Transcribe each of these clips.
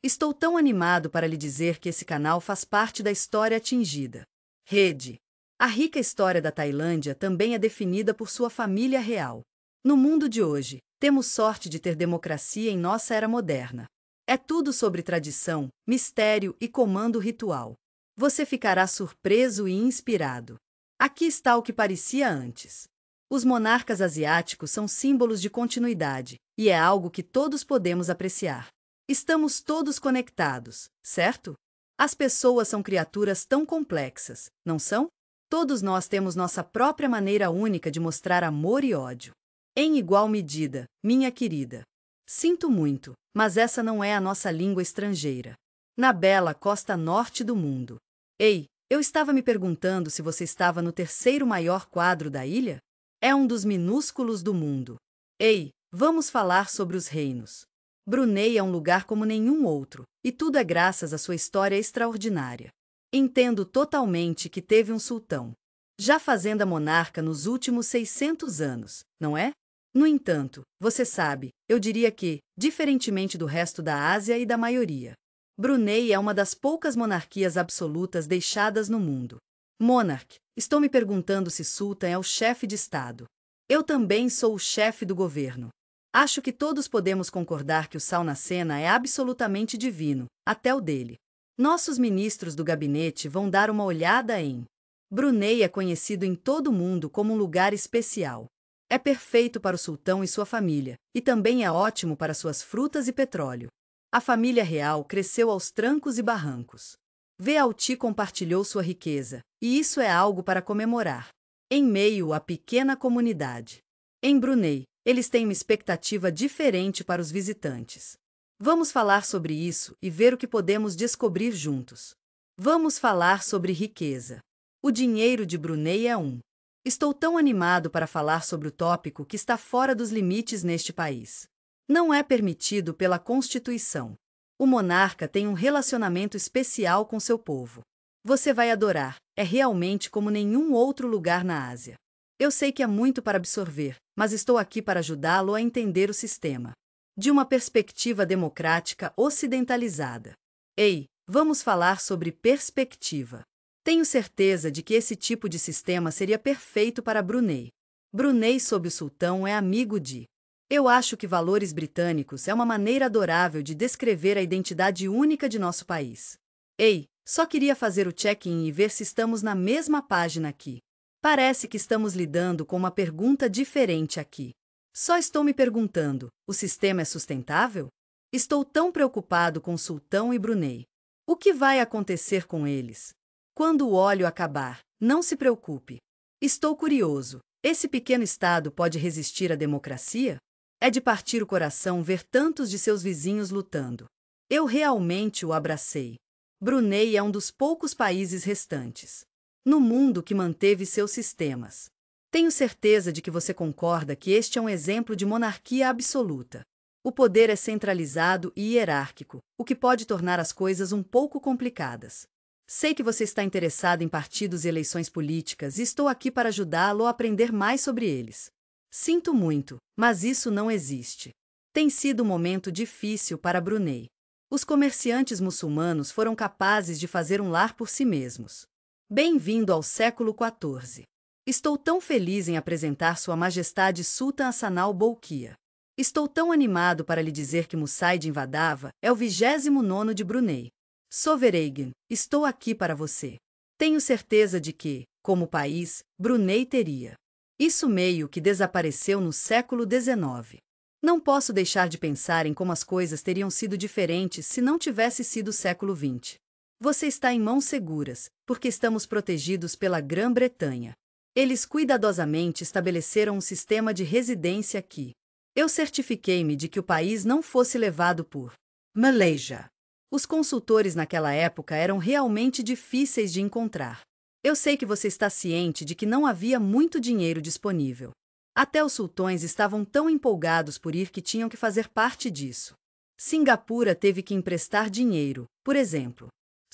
Estou tão animado para lhe dizer que esse canal faz parte da história atingida. Rede. A rica história da Tailândia também é definida por sua família real. No mundo de hoje, temos sorte de ter democracia em nossa era moderna. É tudo sobre tradição, mistério e comando ritual. Você ficará surpreso e inspirado. Aqui está o que parecia antes. Os monarcas asiáticos são símbolos de continuidade, e é algo que todos podemos apreciar. Estamos todos conectados, certo? As pessoas são criaturas tão complexas, não são? Todos nós temos nossa própria maneira única de mostrar amor e ódio. Em igual medida, minha querida. Sinto muito, mas essa não é a nossa língua estrangeira. Na bela costa norte do mundo. Ei, eu estava me perguntando se você estava no terceiro maior quadro da ilha? É um dos minúsculos do mundo. Ei, vamos falar sobre os reinos. Brunei é um lugar como nenhum outro, e tudo é graças à sua história extraordinária. Entendo totalmente que teve um sultão, já fazenda monarca nos últimos 600 anos, não é? No entanto, você sabe, eu diria que, diferentemente do resto da Ásia e da maioria, Brunei é uma das poucas monarquias absolutas deixadas no mundo. Monarque, estou me perguntando se Sultan é o chefe de Estado. Eu também sou o chefe do governo. Acho que todos podemos concordar que o sal na cena é absolutamente divino, até o dele. Nossos ministros do gabinete vão dar uma olhada em. Brunei é conhecido em todo o mundo como um lugar especial. É perfeito para o sultão e sua família, e também é ótimo para suas frutas e petróleo. A família real cresceu aos trancos e barrancos. Vealti compartilhou sua riqueza, e isso é algo para comemorar. Em meio à pequena comunidade. Em Brunei, eles têm uma expectativa diferente para os visitantes. Vamos falar sobre isso e ver o que podemos descobrir juntos. Vamos falar sobre riqueza. O dinheiro de Brunei é um. Estou tão animado para falar sobre o tópico que está fora dos limites neste país. Não é permitido pela Constituição. O monarca tem um relacionamento especial com seu povo. Você vai adorar, é realmente como nenhum outro lugar na Ásia. Eu sei que é muito para absorver, mas estou aqui para ajudá-lo a entender o sistema. De uma perspectiva democrática ocidentalizada. Ei, vamos falar sobre perspectiva. Tenho certeza de que esse tipo de sistema seria perfeito para Brunei. Brunei sob o sultão é amigo de. Eu acho que valores britânicos é uma maneira adorável de descrever a identidade única de nosso país. Ei, só queria fazer o check-in e ver se estamos na mesma página aqui. Parece que estamos lidando com uma pergunta diferente aqui. Só estou me perguntando, o sistema é sustentável? Estou tão preocupado com o sultão e Brunei. O que vai acontecer com eles? Quando o óleo acabar, não se preocupe. Estou curioso, esse pequeno estado pode resistir à democracia? É de partir o coração ver tantos de seus vizinhos lutando. Eu realmente o abracei. Brunei é um dos poucos países restantes no mundo que manteve seus sistemas. Tenho certeza de que você concorda que este é um exemplo de monarquia absoluta. O poder é centralizado e hierárquico, o que pode tornar as coisas um pouco complicadas. Sei que você está interessado em partidos e eleições políticas e estou aqui para ajudá-lo a aprender mais sobre eles. Sinto muito, mas isso não existe. Tem sido um momento difícil para Brunei. Os comerciantes muçulmanos foram capazes de fazer um lar por si mesmos. Bem-vindo ao século XIV. Estou tão feliz em apresentar Sua Majestade Sultan Hassanal Bolkiah. Estou tão animado para lhe dizer que Musaid Invadava é o 29º de Brunei. Sovereign, estou aqui para você. Tenho certeza de que, como país, Brunei teria. Isso meio que desapareceu no século XIX. Não posso deixar de pensar em como as coisas teriam sido diferentes se não tivesse sido o século XX. Você está em mãos seguras, porque estamos protegidos pela Grã-Bretanha. Eles cuidadosamente estabeleceram um sistema de residência aqui. Eu certifiquei-me de que o país não fosse levado por Malaysia. Os consultores naquela época eram realmente difíceis de encontrar. Eu sei que você está ciente de que não havia muito dinheiro disponível. Até os sultões estavam tão empolgados por ir que tinham que fazer parte disso. Singapura teve que emprestar dinheiro, por exemplo.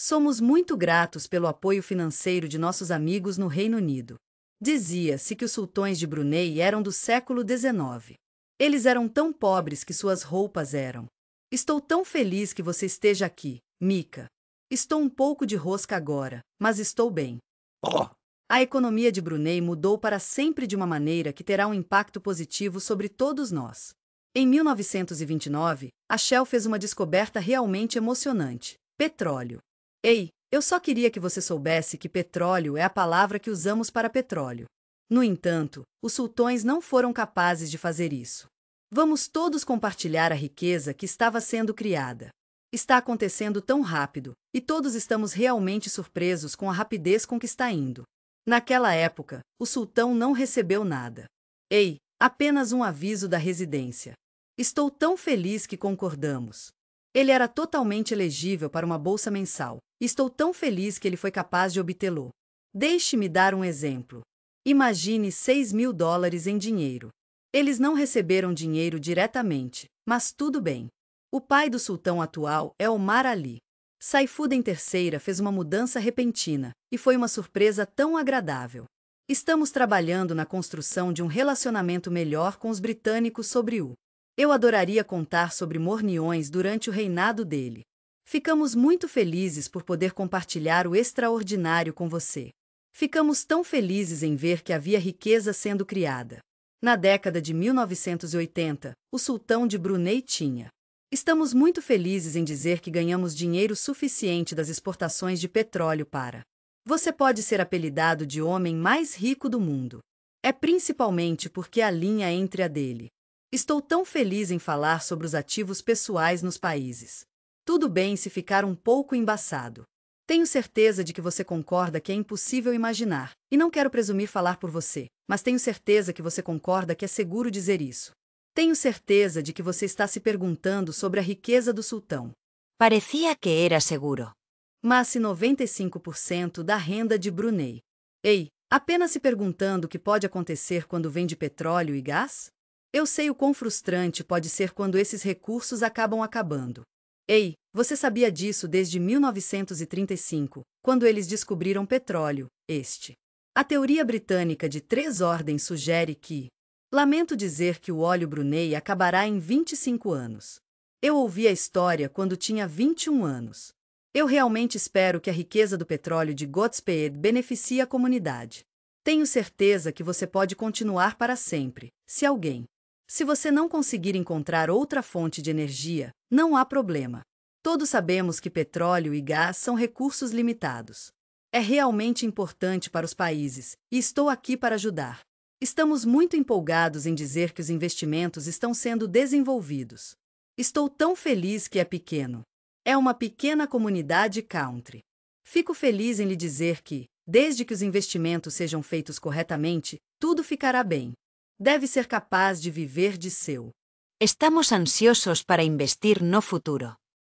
Somos muito gratos pelo apoio financeiro de nossos amigos no Reino Unido. Dizia-se que os sultões de Brunei eram do século XIX. Eles eram tão pobres que suas roupas eram Estou tão feliz que você esteja aqui, Mika. Estou um pouco de rosca agora, mas estou bem. Oh, A economia de Brunei mudou para sempre de uma maneira que terá um impacto positivo sobre todos nós. Em 1929, a Shell fez uma descoberta realmente emocionante: petróleo. Ei, eu só queria que você soubesse que petróleo é a palavra que usamos para petróleo. No entanto, os sultões não foram capazes de fazer isso. Vamos todos compartilhar a riqueza que estava sendo criada. Está acontecendo tão rápido, e todos estamos realmente surpresos com a rapidez com que está indo. Naquela época, o sultão não recebeu nada. Ei, apenas um aviso da residência. Estou tão feliz que concordamos. Ele era totalmente elegível para uma bolsa mensal. Estou tão feliz que ele foi capaz de obtê-lo. Deixe-me dar um exemplo. Imagine $6.000 em dinheiro. Eles não receberam dinheiro diretamente, mas tudo bem. O pai do sultão atual é Omar Ali. Saifuddin III fez uma mudança repentina, e foi uma surpresa tão agradável. Estamos trabalhando na construção de um relacionamento melhor com os britânicos sobre o. Eu adoraria contar sobre morniões durante o reinado dele. Ficamos muito felizes por poder compartilhar o extraordinário com você. Ficamos tão felizes em ver que havia riqueza sendo criada. Na década de 1980, o sultão de Brunei tinha. Estamos muito felizes em dizer que ganhamos dinheiro suficiente das exportações de petróleo para. Você pode ser apelidado de homem mais rico do mundo. É principalmente porque a linha entre a dele. Estou tão feliz em falar sobre os ativos pessoais nos países. Tudo bem se ficar um pouco embaçado. Tenho certeza de que você concorda que é impossível imaginar, e não quero presumir falar por você, mas tenho certeza que você concorda que é seguro dizer isso. Tenho certeza de que você está se perguntando sobre a riqueza do sultão. Parecía que era seguro. Mas se 95% da renda de Brunei. Ei, apenas se perguntando o que pode acontecer quando vem de petróleo e gás? Eu sei o quão frustrante pode ser quando esses recursos acabam acabando. Ei, você sabia disso desde 1935, quando eles descobriram petróleo, A teoria britânica de 3 ordens sugere que. Lamento dizer que o óleo Brunei acabará em 25 anos. Eu ouvi a história quando tinha 21 anos. Eu realmente espero que a riqueza do petróleo de Godspeed beneficie a comunidade. Tenho certeza que você pode continuar para sempre, se alguém. Se você não conseguir encontrar outra fonte de energia, não há problema. Todos sabemos que petróleo e gás são recursos limitados. É realmente importante para os países, e estou aqui para ajudar. Estamos muito empolgados em dizer que os investimentos estão sendo desenvolvidos. Estou tão feliz que é pequeno. É uma pequena comunidade country. Fico feliz em lhe dizer que, desde que os investimentos sejam feitos corretamente, tudo ficará bem. Deve ser capaz de viver de seu. Estamos ansiosos para investir no futuro.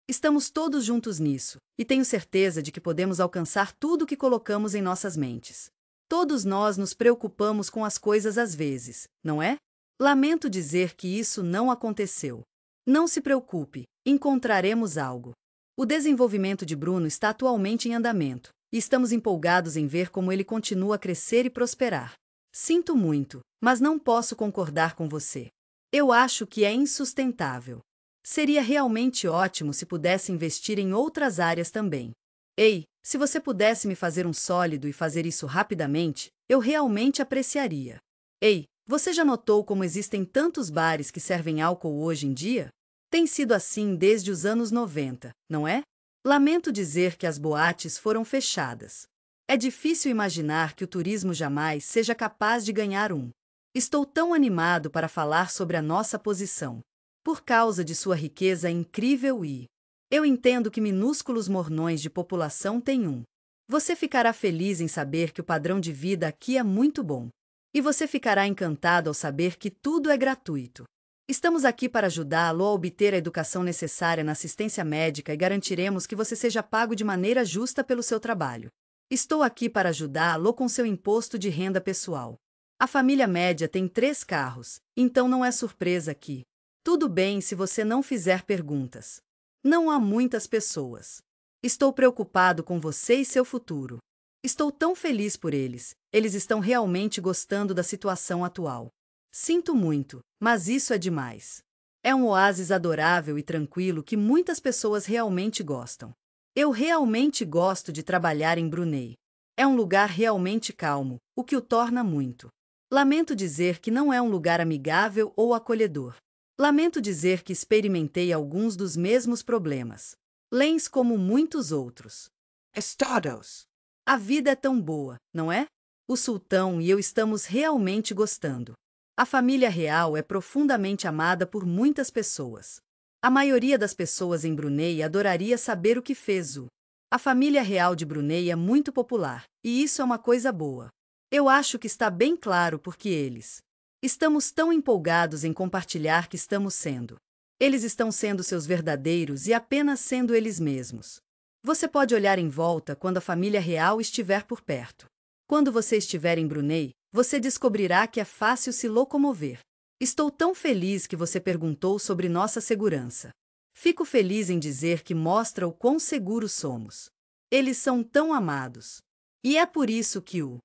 Estamos todos juntos nisso, e tenho certeza de que podemos alcançar tudo o que colocamos em nossas mentes. Todos nós nos preocupamos com as coisas às vezes, não é? Lamento dizer que isso não aconteceu. Não se preocupe, encontraremos algo. O desenvolvimento de Bruno está atualmente em andamento, e estamos empolgados em ver como ele continua a crescer e prosperar. Sinto muito, mas não posso concordar com você. Eu acho que é insustentável. Seria realmente ótimo se pudesse investir em outras áreas também. Ei, se você pudesse me fazer um sólido e fazer isso rapidamente, eu realmente apreciaria. Ei, você já notou como existem tantos bares que servem álcool hoje em dia? Tem sido assim desde os anos 90, não é? Lamento dizer que as boates foram fechadas. É difícil imaginar que o turismo jamais seja capaz de ganhar um. Estou tão animado para falar sobre a nossa posição. Por causa de sua riqueza incrível e... Eu entendo que minúsculos mornões de população têm um. Você ficará feliz em saber que o padrão de vida aqui é muito bom. E você ficará encantado ao saber que tudo é gratuito. Estamos aqui para ajudá-lo a obter a educação necessária na assistência médica e garantiremos que você seja pago de maneira justa pelo seu trabalho. Estou aqui para ajudá-lo com seu imposto de renda pessoal. A família média tem 3 carros, então não é surpresa que. Tudo bem se você não fizer perguntas. Não há muitas pessoas. Estou preocupado com você e seu futuro. Estou tão feliz por eles, eles estão realmente gostando da situação atual. Sinto muito, mas isso é demais. É um oásis adorável e tranquilo que muitas pessoas realmente gostam. Eu realmente gosto de trabalhar em Brunei. É um lugar realmente calmo, o que o torna muito. Lamento dizer que não é um lugar amigável ou acolhedor. Lamento dizer que experimentei alguns dos mesmos problemas. Lens como muitos outros. Estados. A vida é tão boa, não é? O sultão e eu estamos realmente gostando. A família real é profundamente amada por muitas pessoas. A maioria das pessoas em Brunei adoraria saber o que fez o. A família real de Brunei é muito popular, e isso é uma coisa boa. Eu acho que está bem claro porque eles. Estamos tão empolgados em compartilhar que estamos sendo. Eles estão sendo seus verdadeiros e apenas sendo eles mesmos. Você pode olhar em volta quando a família real estiver por perto. Quando você estiver em Brunei, você descobrirá que é fácil se locomover. Estou tão feliz que você perguntou sobre nossa segurança. Fico feliz em dizer que mostra o quão seguros somos. Eles são tão amados. E é por isso que o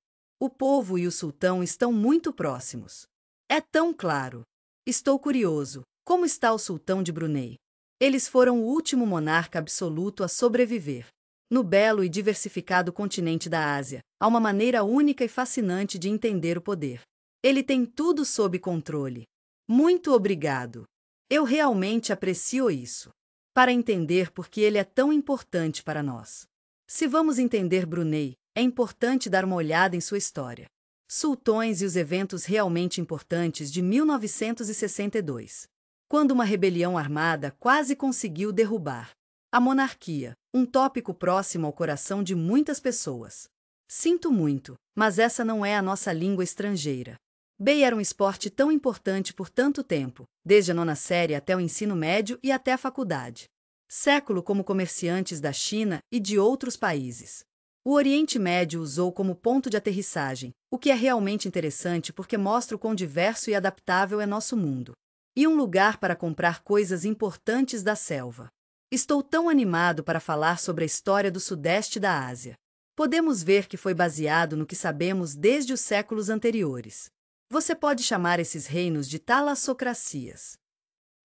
povo e o sultão estão muito próximos. É tão claro. Estou curioso. Como está o sultão de Brunei? Eles foram o último monarca absoluto a sobreviver. No belo e diversificado continente da Ásia, há uma maneira única e fascinante de entender o poder. Ele tem tudo sob controle. Muito obrigado. Eu realmente aprecio isso. Para entender por que ele é tão importante para nós. Se vamos entender Brunei, é importante dar uma olhada em sua história. Sultões e os eventos realmente importantes de 1962. Quando uma rebelião armada quase conseguiu derrubar a monarquia, um tópico próximo ao coração de muitas pessoas. Sinto muito, mas essa não é a nossa língua estrangeira. Bei era um esporte tão importante por tanto tempo, desde a nona série até o ensino médio e até a faculdade. Século como comerciantes da China e de outros países. O Oriente Médio usou como ponto de aterrissagem, o que é realmente interessante porque mostra o quão diverso e adaptável é nosso mundo. E um lugar para comprar coisas importantes da selva. Estou tão animado para falar sobre a história do Sudeste da Ásia. Podemos ver que foi baseado no que sabemos desde os séculos anteriores. Você pode chamar esses reinos de talassocracias.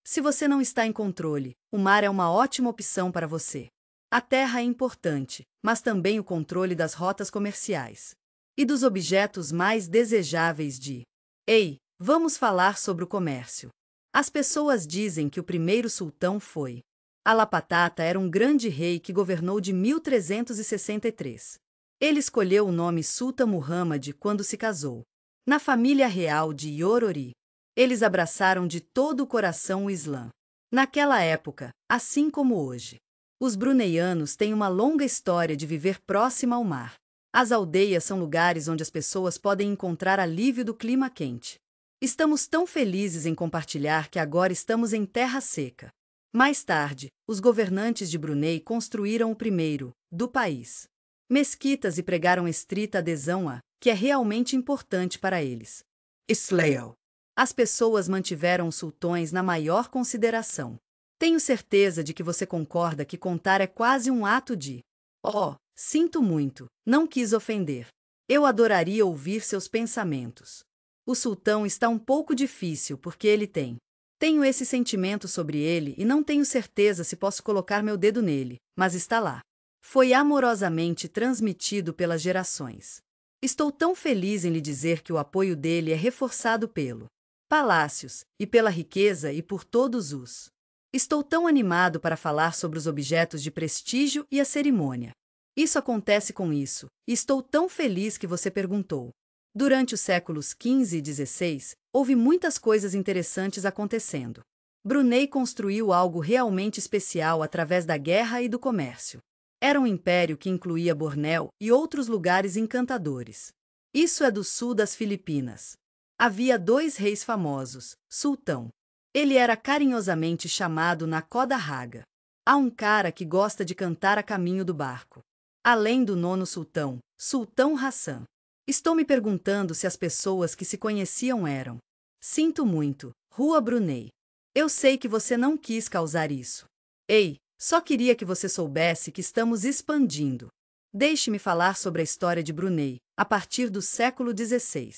Se você não está em controle, o mar é uma ótima opção para você. A terra é importante, mas também o controle das rotas comerciais. E dos objetos mais desejáveis de. Ei, vamos falar sobre o comércio. As pessoas dizem que o primeiro sultão foi. Alapatata era um grande rei que governou de 1363. Ele escolheu o nome Sultan Muhammad quando se casou. Na família real de Yorori. Eles abraçaram de todo o coração o Islã. Naquela época, assim como hoje. Os bruneianos têm uma longa história de viver próxima ao mar. As aldeias são lugares onde as pessoas podem encontrar alívio do clima quente. Estamos tão felizes em compartilhar que agora estamos em terra seca. Mais tarde, os governantes de Brunei construíram o primeiro, do país. Mesquitas e pregaram estrita adesão a, que é realmente importante para eles. Israel. As pessoas mantiveram os sultões na maior consideração. Tenho certeza de que você concorda que contar é quase um ato de. Oh, sinto muito, não quis ofender. Eu adoraria ouvir seus pensamentos. O sultão está um pouco difícil porque ele tem. Tenho esse sentimento sobre ele e não tenho certeza se posso colocar meu dedo nele, mas está lá. Foi amorosamente transmitido pelas gerações. Estou tão feliz em lhe dizer que o apoio dele é reforçado pelo palácios, e pela riqueza e por todos os. Estou tão animado para falar sobre os objetos de prestígio e a cerimônia. Isso acontece com isso, e estou tão feliz que você perguntou. Durante os séculos XV e XVI, houve muitas coisas interessantes acontecendo. Brunei construiu algo realmente especial através da guerra e do comércio. Era um império que incluía Bornéu e outros lugares encantadores. Isso é do sul das Filipinas. Havia dois reis famosos, sultão. Ele era carinhosamente chamado Nakoda Raga. Há um cara que gosta de cantar a caminho do barco. Além do nono sultão, Sultão Hassan. Estou me perguntando se as pessoas que se conheciam eram. Sinto muito, Rua Brunei. Eu sei que você não quis causar isso. Ei, só queria que você soubesse que estamos expandindo. Deixe-me falar sobre a história de Brunei, a partir do século XVI.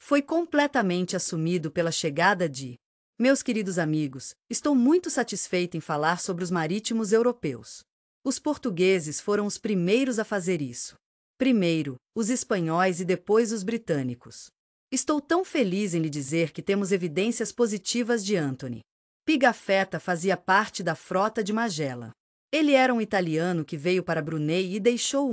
Foi completamente assumido pela chegada de Meus queridos amigos, estou muito satisfeita em falar sobre os marítimos europeus. Os portugueses foram os primeiros a fazer isso. Primeiro, os espanhóis e depois os britânicos. Estou tão feliz em lhe dizer que temos evidências positivas de Anthony. Pigafetta fazia parte da frota de Magellan. Ele era um italiano que veio para Brunei e deixou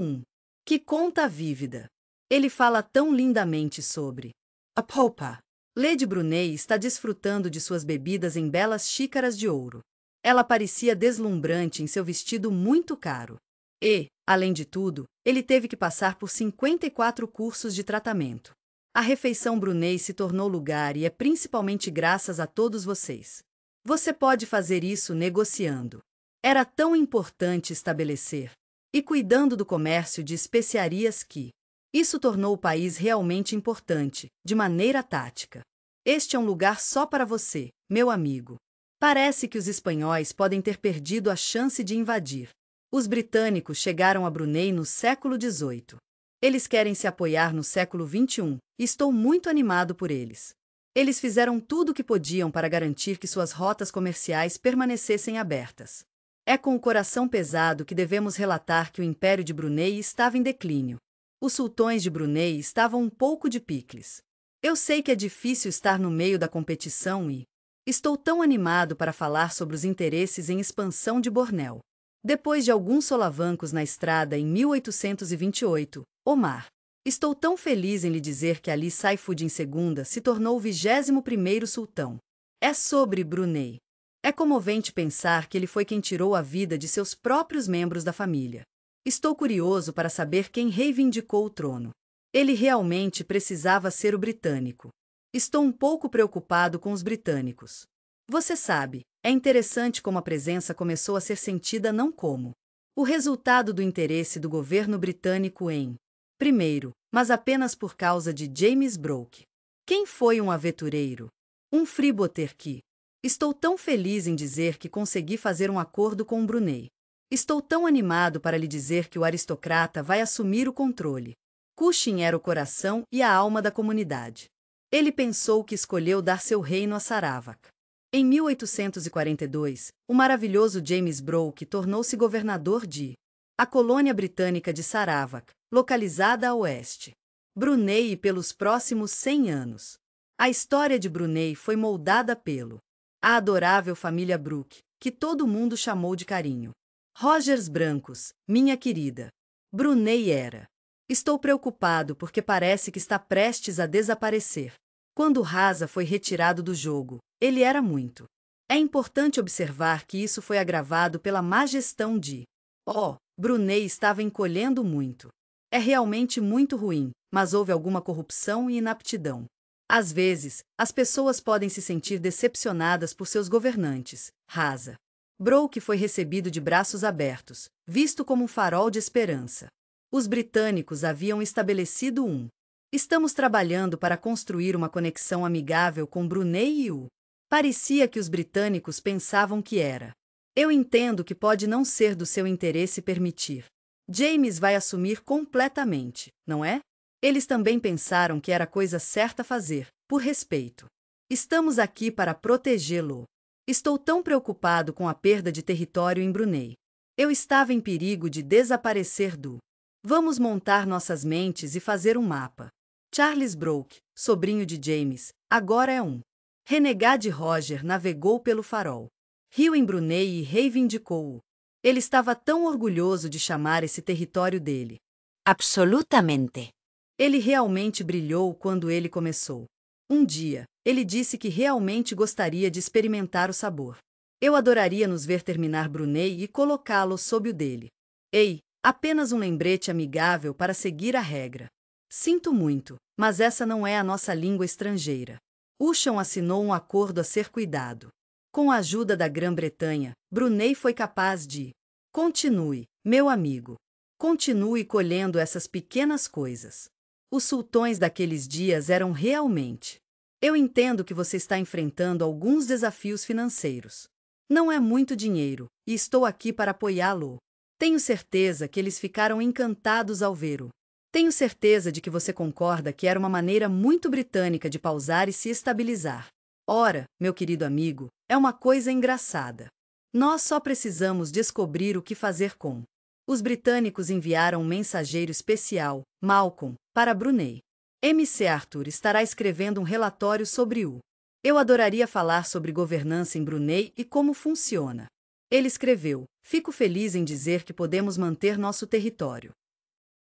Que conta vívida! Ele fala tão lindamente sobre A popa. Lady Brunei está desfrutando de suas bebidas em belas xícaras de ouro. Ela parecia deslumbrante em seu vestido muito caro. E, além de tudo, ele teve que passar por 54 cursos de tratamento. A refeição Brunei se tornou lugar e é principalmente graças a todos vocês. Você pode fazer isso negociando. Era tão importante estabelecer e cuidando do comércio de especiarias que isso tornou o país realmente importante, de maneira tática. Este é um lugar só para você, meu amigo. Parece que os espanhóis podem ter perdido a chance de invadir. Os britânicos chegaram a Brunei no século XVIII. Eles querem se apoiar no século XXI, e estou muito animado por eles. Eles fizeram tudo o que podiam para garantir que suas rotas comerciais permanecessem abertas. É com o coração pesado que devemos relatar que o Império de Brunei estava em declínio. Os sultões de Brunei estavam um pouco de picles. Eu sei que é difícil estar no meio da competição e estou tão animado para falar sobre os interesses em expansão de Bornéu. Depois de alguns solavancos na estrada em 1828, Omar. Estou tão feliz em lhe dizer que Ali Saifuddin II se tornou o 21º sultão. É sobre Brunei. É comovente pensar que ele foi quem tirou a vida de seus próprios membros da família. Estou curioso para saber quem reivindicou o trono. Ele realmente precisava ser o britânico. Estou um pouco preocupado com os britânicos. Você sabe, é interessante como a presença começou a ser sentida não como o resultado do interesse do governo britânico em primeiro, mas apenas por causa de James Brooke. Quem foi um aventureiro? Um freebooter que estou tão feliz em dizer que consegui fazer um acordo com o Brunei. Estou tão animado para lhe dizer que o aristocrata vai assumir o controle. Cushing era o coração e a alma da comunidade. Ele pensou que escolheu dar seu reino a Sarawak. Em 1842, o maravilhoso James Brooke tornou-se governador de a colônia britânica de Sarawak, localizada a oeste. Brunei e pelos próximos 100 anos. A história de Brunei foi moldada pelo a adorável família Brooke, que todo mundo chamou de carinho. Rogers Brancos, minha querida. Brunei era. Estou preocupado porque parece que está prestes a desaparecer. Quando Rasa foi retirado do jogo, ele era muito. É importante observar que isso foi agravado pela má gestão de Brunei estava encolhendo muito. É realmente muito ruim, mas houve alguma corrupção e inaptidão. Às vezes, as pessoas podem se sentir decepcionadas por seus governantes. Rasa. Brooke foi recebido de braços abertos, visto como um farol de esperança. Os britânicos haviam estabelecido Estamos trabalhando para construir uma conexão amigável com Brunei e Parecia que os britânicos pensavam que era. Eu entendo que pode não ser do seu interesse permitir. James vai assumir completamente, não é? Eles também pensaram que era a coisa certa a fazer, por respeito. Estamos aqui para protegê-lo. Estou tão preocupado com a perda de território em Brunei. Eu estava em perigo de desaparecer Vamos montar nossas mentes e fazer um mapa. Charles Brooke, sobrinho de James, agora é renegade. Roger navegou pelo farol. Riu em Brunei e reivindicou-o. Ele estava tão orgulhoso de chamar esse território dele. Absolutamente. Ele realmente brilhou quando ele começou. Um dia, ele disse que realmente gostaria de experimentar o sabor. Eu adoraria nos ver terminar Brunei e colocá-lo sob o dele. Ei, apenas um lembrete amigável para seguir a regra. Sinto muito, mas essa não é a nossa língua estrangeira. Usham assinou um acordo a ser cuidado. Com a ajuda da Grã-Bretanha, Brunei foi capaz de Continue, meu amigo. Continue colhendo essas pequenas coisas. Os sultões daqueles dias eram realmente. Eu entendo que você está enfrentando alguns desafios financeiros. Não é muito dinheiro, e estou aqui para apoiá-lo. Tenho certeza que eles ficaram encantados ao ver-o. Tenho certeza de que você concorda que era uma maneira muito britânica de pausar e se estabilizar. Ora, meu querido amigo, é uma coisa engraçada. Nós só precisamos descobrir o que fazer com. Os britânicos enviaram um mensageiro especial, Malcolm, para Brunei. MC Arthur estará escrevendo um relatório sobre o. Eu adoraria falar sobre governança em Brunei e como funciona. Ele escreveu: fico feliz em dizer que podemos manter nosso território.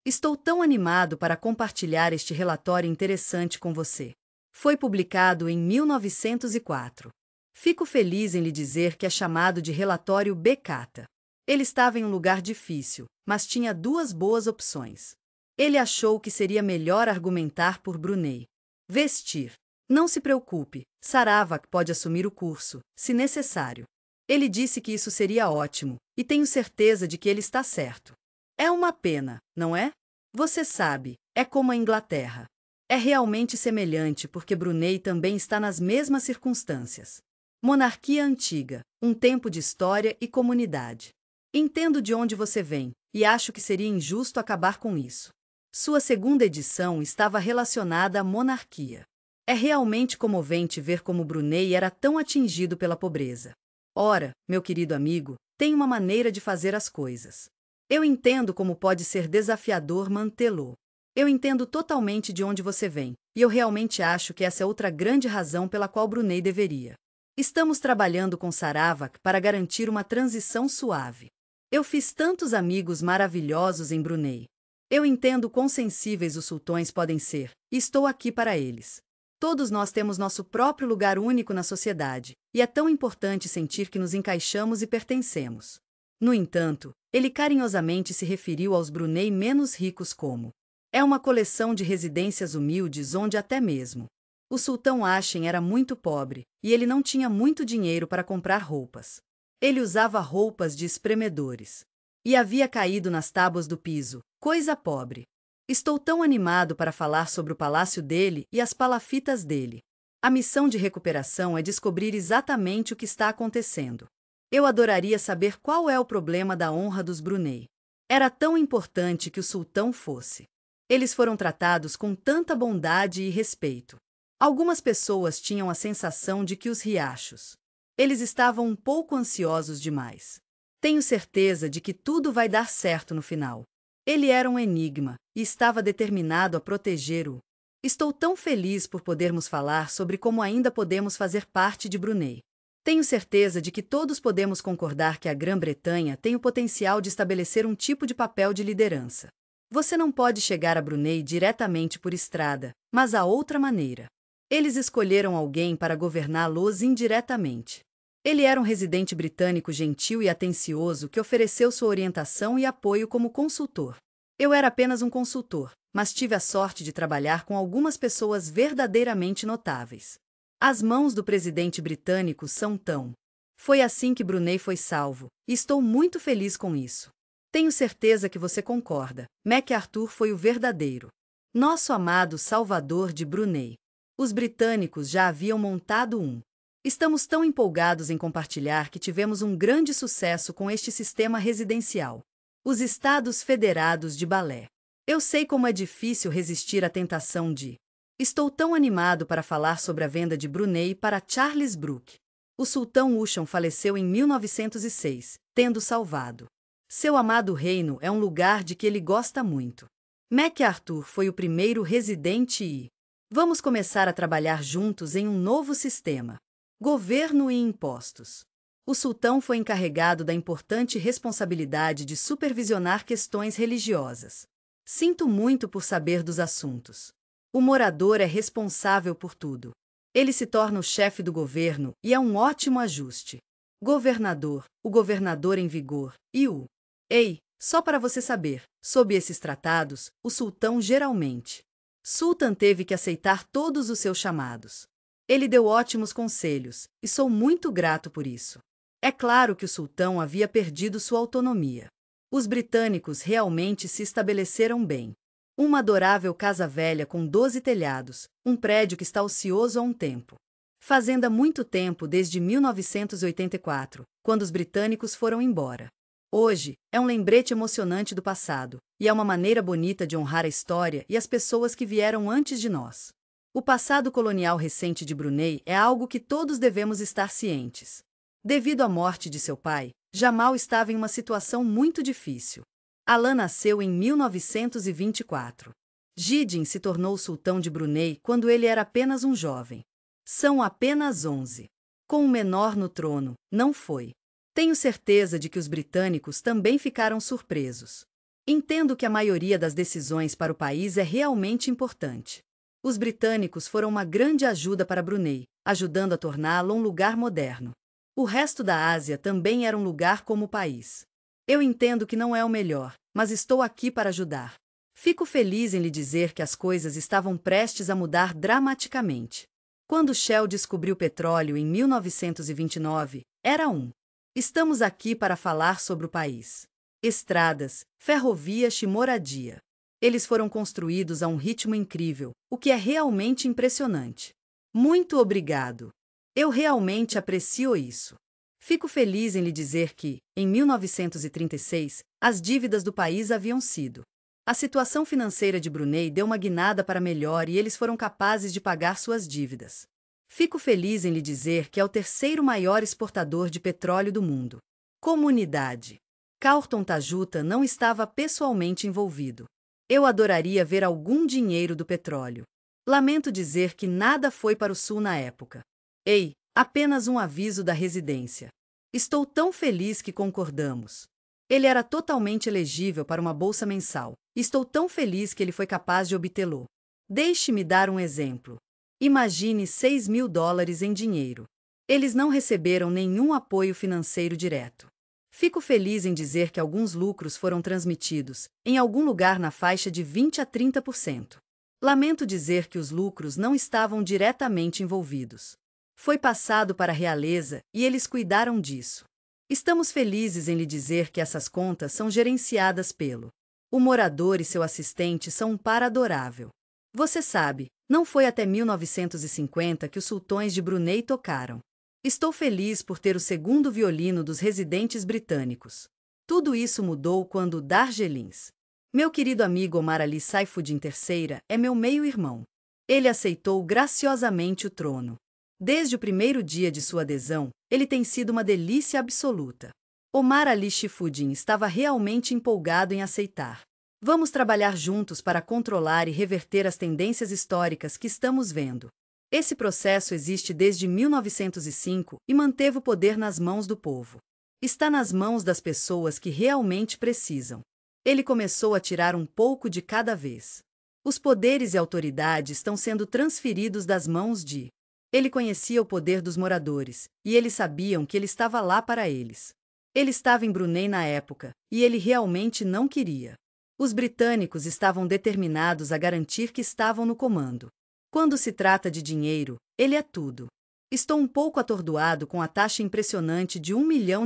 Estou tão animado para compartilhar este relatório interessante com você. Foi publicado em 1904. Fico feliz em lhe dizer que é chamado de relatório Becata. Ele estava em um lugar difícil, mas tinha duas boas opções. Ele achou que seria melhor argumentar por Brunei. Vestir. Não se preocupe, Sarawak pode assumir o curso, se necessário. Ele disse que isso seria ótimo, e tenho certeza de que ele está certo. É uma pena, não é? Você sabe, é como a Inglaterra. É realmente semelhante porque Brunei também está nas mesmas circunstâncias. Monarquia antiga, um tempo de história e comunidade. Entendo de onde você vem, e acho que seria injusto acabar com isso. Sua segunda edição estava relacionada à monarquia. É realmente comovente ver como Brunei era tão atingido pela pobreza. Ora, meu querido amigo, tem uma maneira de fazer as coisas. Eu entendo como pode ser desafiador mantê-lo. Eu entendo totalmente de onde você vem, e eu realmente acho que essa é outra grande razão pela qual Brunei deveria. Estamos trabalhando com Sarawak para garantir uma transição suave. Eu fiz tantos amigos maravilhosos em Brunei. Eu entendo quão sensíveis os sultões podem ser, e estou aqui para eles. Todos nós temos nosso próprio lugar único na sociedade, e é tão importante sentir que nos encaixamos e pertencemos. No entanto, ele carinhosamente se referiu aos Brunei menos ricos como: é uma coleção de residências humildes onde até mesmo o sultão Hashem era muito pobre, e ele não tinha muito dinheiro para comprar roupas. Ele usava roupas de espremedores. E havia caído nas tábuas do piso, coisa pobre. Estou tão animado para falar sobre o palácio dele e as palafitas dele. A missão de recuperação é descobrir exatamente o que está acontecendo. Eu adoraria saber qual é o problema da honra dos Brunei. Era tão importante que o sultão fosse. Eles foram tratados com tanta bondade e respeito. Algumas pessoas tinham a sensação de que os riachos. Eles estavam um pouco ansiosos demais. Tenho certeza de que tudo vai dar certo no final. Ele era um enigma, e estava determinado a proteger-o. Estou tão feliz por podermos falar sobre como ainda podemos fazer parte de Brunei. Tenho certeza de que todos podemos concordar que a Grã-Bretanha tem o potencial de estabelecer um tipo de papel de liderança. Você não pode chegar a Brunei diretamente por estrada, mas há outra maneira. Eles escolheram alguém para governá-los indiretamente. Ele era um residente britânico gentil e atencioso que ofereceu sua orientação e apoio como consultor. Eu era apenas um consultor, mas tive a sorte de trabalhar com algumas pessoas verdadeiramente notáveis. As mãos do presidente britânico são tão. Foi assim que Brunei foi salvo, e estou muito feliz com isso. Tenho certeza que você concorda. MacArthur foi o verdadeiro. Nosso amado salvador de Brunei. Os britânicos já haviam montado um. Estamos tão empolgados em compartilhar que tivemos um grande sucesso com este sistema residencial. Os Estados Federados de Balé. Eu sei como é difícil resistir à tentação de. Estou tão animado para falar sobre a venda de Brunei para Charles Brooke. O sultão Usham faleceu em 1906, tendo salvado. Seu amado reino é um lugar de que ele gosta muito. MacArthur foi o primeiro residente e. Vamos começar a trabalhar juntos em um novo sistema. Governo e impostos. O sultão foi encarregado da importante responsabilidade de supervisionar questões religiosas. Sinto muito por saber dos assuntos. O morador é responsável por tudo. Ele se torna o chefe do governo e é um ótimo ajuste. Governador, o governador em vigor, e o. Ei, só para você saber, sob esses tratados, o sultão geralmente. Sultan teve que aceitar todos os seus chamados. Ele deu ótimos conselhos, e sou muito grato por isso. É claro que o sultão havia perdido sua autonomia. Os britânicos realmente se estabeleceram bem. Uma adorável casa velha com 12 telhados, um prédio que está ocioso há um tempo. Fazenda muito tempo desde 1984, quando os britânicos foram embora. Hoje, é um lembrete emocionante do passado, e é uma maneira bonita de honrar a história e as pessoas que vieram antes de nós. O passado colonial recente de Brunei é algo que todos devemos estar cientes. Devido à morte de seu pai, Jamal estava em uma situação muito difícil. Alan nasceu em 1924. Jidin se tornou sultão de Brunei quando ele era apenas um jovem. São apenas 11. Com o menor no trono, não foi. Tenho certeza de que os britânicos também ficaram surpresos. Entendo que a maioria das decisões para o país é realmente importante. Os britânicos foram uma grande ajuda para Brunei, ajudando a torná-lo um lugar moderno. O resto da Ásia também era um lugar como o país. Eu entendo que não é o melhor, mas estou aqui para ajudar. Fico feliz em lhe dizer que as coisas estavam prestes a mudar dramaticamente. Quando Shell descobriu petróleo em 1929, era um. Estamos aqui para falar sobre o país. Estradas, ferrovias e moradia. Eles foram construídos a um ritmo incrível, o que é realmente impressionante. Muito obrigado. Eu realmente aprecio isso. Fico feliz em lhe dizer que, em 1936, as dívidas do país haviam sido. A situação financeira de Brunei deu uma guinada para melhor e eles foram capazes de pagar suas dívidas. Fico feliz em lhe dizer que é o terceiro maior exportador de petróleo do mundo. Comunidade. Carlton Tajuta não estava pessoalmente envolvido. Eu adoraria ver algum dinheiro do petróleo. Lamento dizer que nada foi para o sul na época. Ei, apenas um aviso da residência. Estou tão feliz que concordamos. Ele era totalmente elegível para uma bolsa mensal. Estou tão feliz que ele foi capaz de obtê-lo. Deixe-me dar um exemplo. Imagine $6.000 em dinheiro. Eles não receberam nenhum apoio financeiro direto. Fico feliz em dizer que alguns lucros foram transmitidos, em algum lugar na faixa de 20 a 30%. Lamento dizer que os lucros não estavam diretamente envolvidos. Foi passado para a realeza e eles cuidaram disso. Estamos felizes em lhe dizer que essas contas são gerenciadas pelo. O morador e seu assistente são um par adorável. Você sabe, não foi até 1950 que os sultões de Brunei tocaram. Estou feliz por ter o segundo violino dos residentes britânicos. Tudo isso mudou quando Darjeelings. Meu querido amigo Omar Ali Saifuddin III é meu meio-irmão. Ele aceitou graciosamente o trono. Desde o primeiro dia de sua adesão, ele tem sido uma delícia absoluta. Omar Ali Saifuddin estava realmente empolgado em aceitar. Vamos trabalhar juntos para controlar e reverter as tendências históricas que estamos vendo. Esse processo existe desde 1905 e manteve o poder nas mãos do povo. Está nas mãos das pessoas que realmente precisam. Ele começou a tirar um pouco de cada vez. Os poderes e autoridade estão sendo transferidos das mãos de. Ele conhecia o poder dos moradores, e eles sabiam que ele estava lá para eles. Ele estava em Brunei na época, e ele realmente não queria. Os britânicos estavam determinados a garantir que estavam no comando. Quando se trata de dinheiro, ele é tudo. Estou um pouco atordoado com a taxa impressionante de $1 milhão.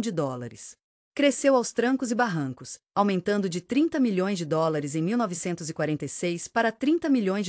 Cresceu aos trancos e barrancos, aumentando de $30 milhões em 1946 para $30 milhões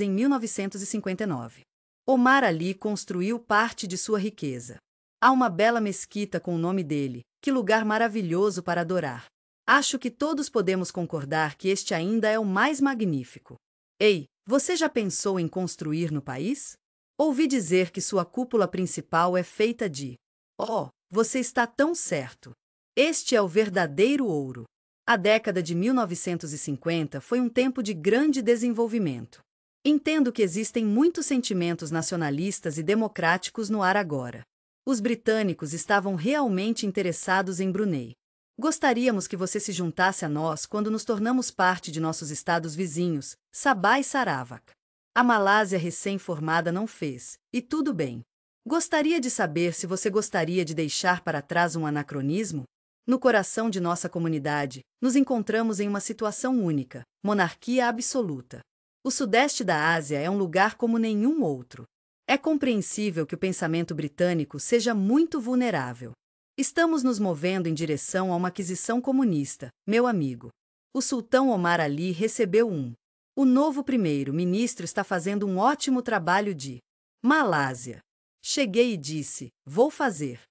em 1959. Omar Ali construiu parte de sua riqueza. Há uma bela mesquita com o nome dele, que lugar maravilhoso para adorar. Acho que todos podemos concordar que este ainda é o mais magnífico. Ei, você já pensou em construir no país? Ouvi dizer que sua cúpula principal é feita de. Oh, você está tão certo. Este é o verdadeiro ouro. A década de 1950 foi um tempo de grande desenvolvimento. Entendo que existem muitos sentimentos nacionalistas e democráticos no ar agora. Os britânicos estavam realmente interessados em Brunei. Gostaríamos que você se juntasse a nós quando nos tornamos parte de nossos estados vizinhos, Sabah e Sarawak. A Malásia recém-formada não fez, e tudo bem. Gostaria de saber se você gostaria de deixar para trás um anacronismo? No coração de nossa comunidade, nos encontramos em uma situação única, monarquia absoluta. O sudeste da Ásia é um lugar como nenhum outro. É compreensível que o pensamento britânico seja muito vulnerável. Estamos nos movendo em direção a uma aquisição comunista, meu amigo. O sultão Omar Ali recebeu um. O novo primeiro-ministro está fazendo um ótimo trabalho de Malásia. Cheguei e disse, vou fazer.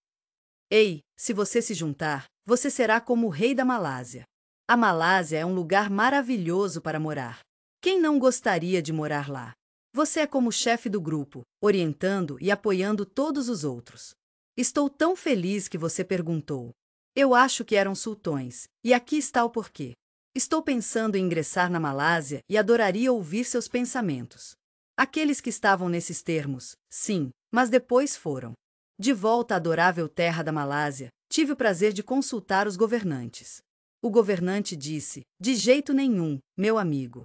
Ei, se você se juntar, você será como o rei da Malásia. A Malásia é um lugar maravilhoso para morar. Quem não gostaria de morar lá? Você é como o chefe do grupo, orientando e apoiando todos os outros. Estou tão feliz que você perguntou. Eu acho que eram sultões, e aqui está o porquê. Estou pensando em ingressar na Malásia e adoraria ouvir seus pensamentos. Aqueles que estavam nesses termos, sim, mas depois foram. De volta à adorável terra da Malásia, tive o prazer de consultar os governantes. O governante disse: de jeito nenhum, meu amigo.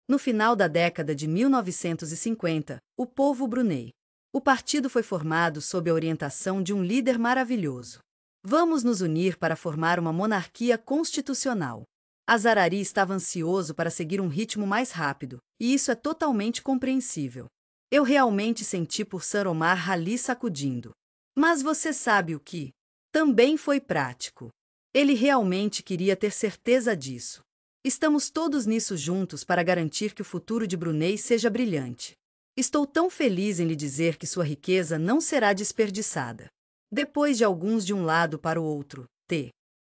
No final da década de 1950, o povo Brunei. O partido foi formado sob a orientação de um líder maravilhoso. Vamos nos unir para formar uma monarquia constitucional. Azarari estava ansioso para seguir um ritmo mais rápido, e isso é totalmente compreensível. Eu realmente senti por Sir Omar Rali sacudindo. Mas você sabe o que? Também foi prático. Ele realmente queria ter certeza disso. Estamos todos nisso juntos para garantir que o futuro de Brunei seja brilhante. Estou tão feliz em lhe dizer que sua riqueza não será desperdiçada. Depois de alguns de um lado para o outro,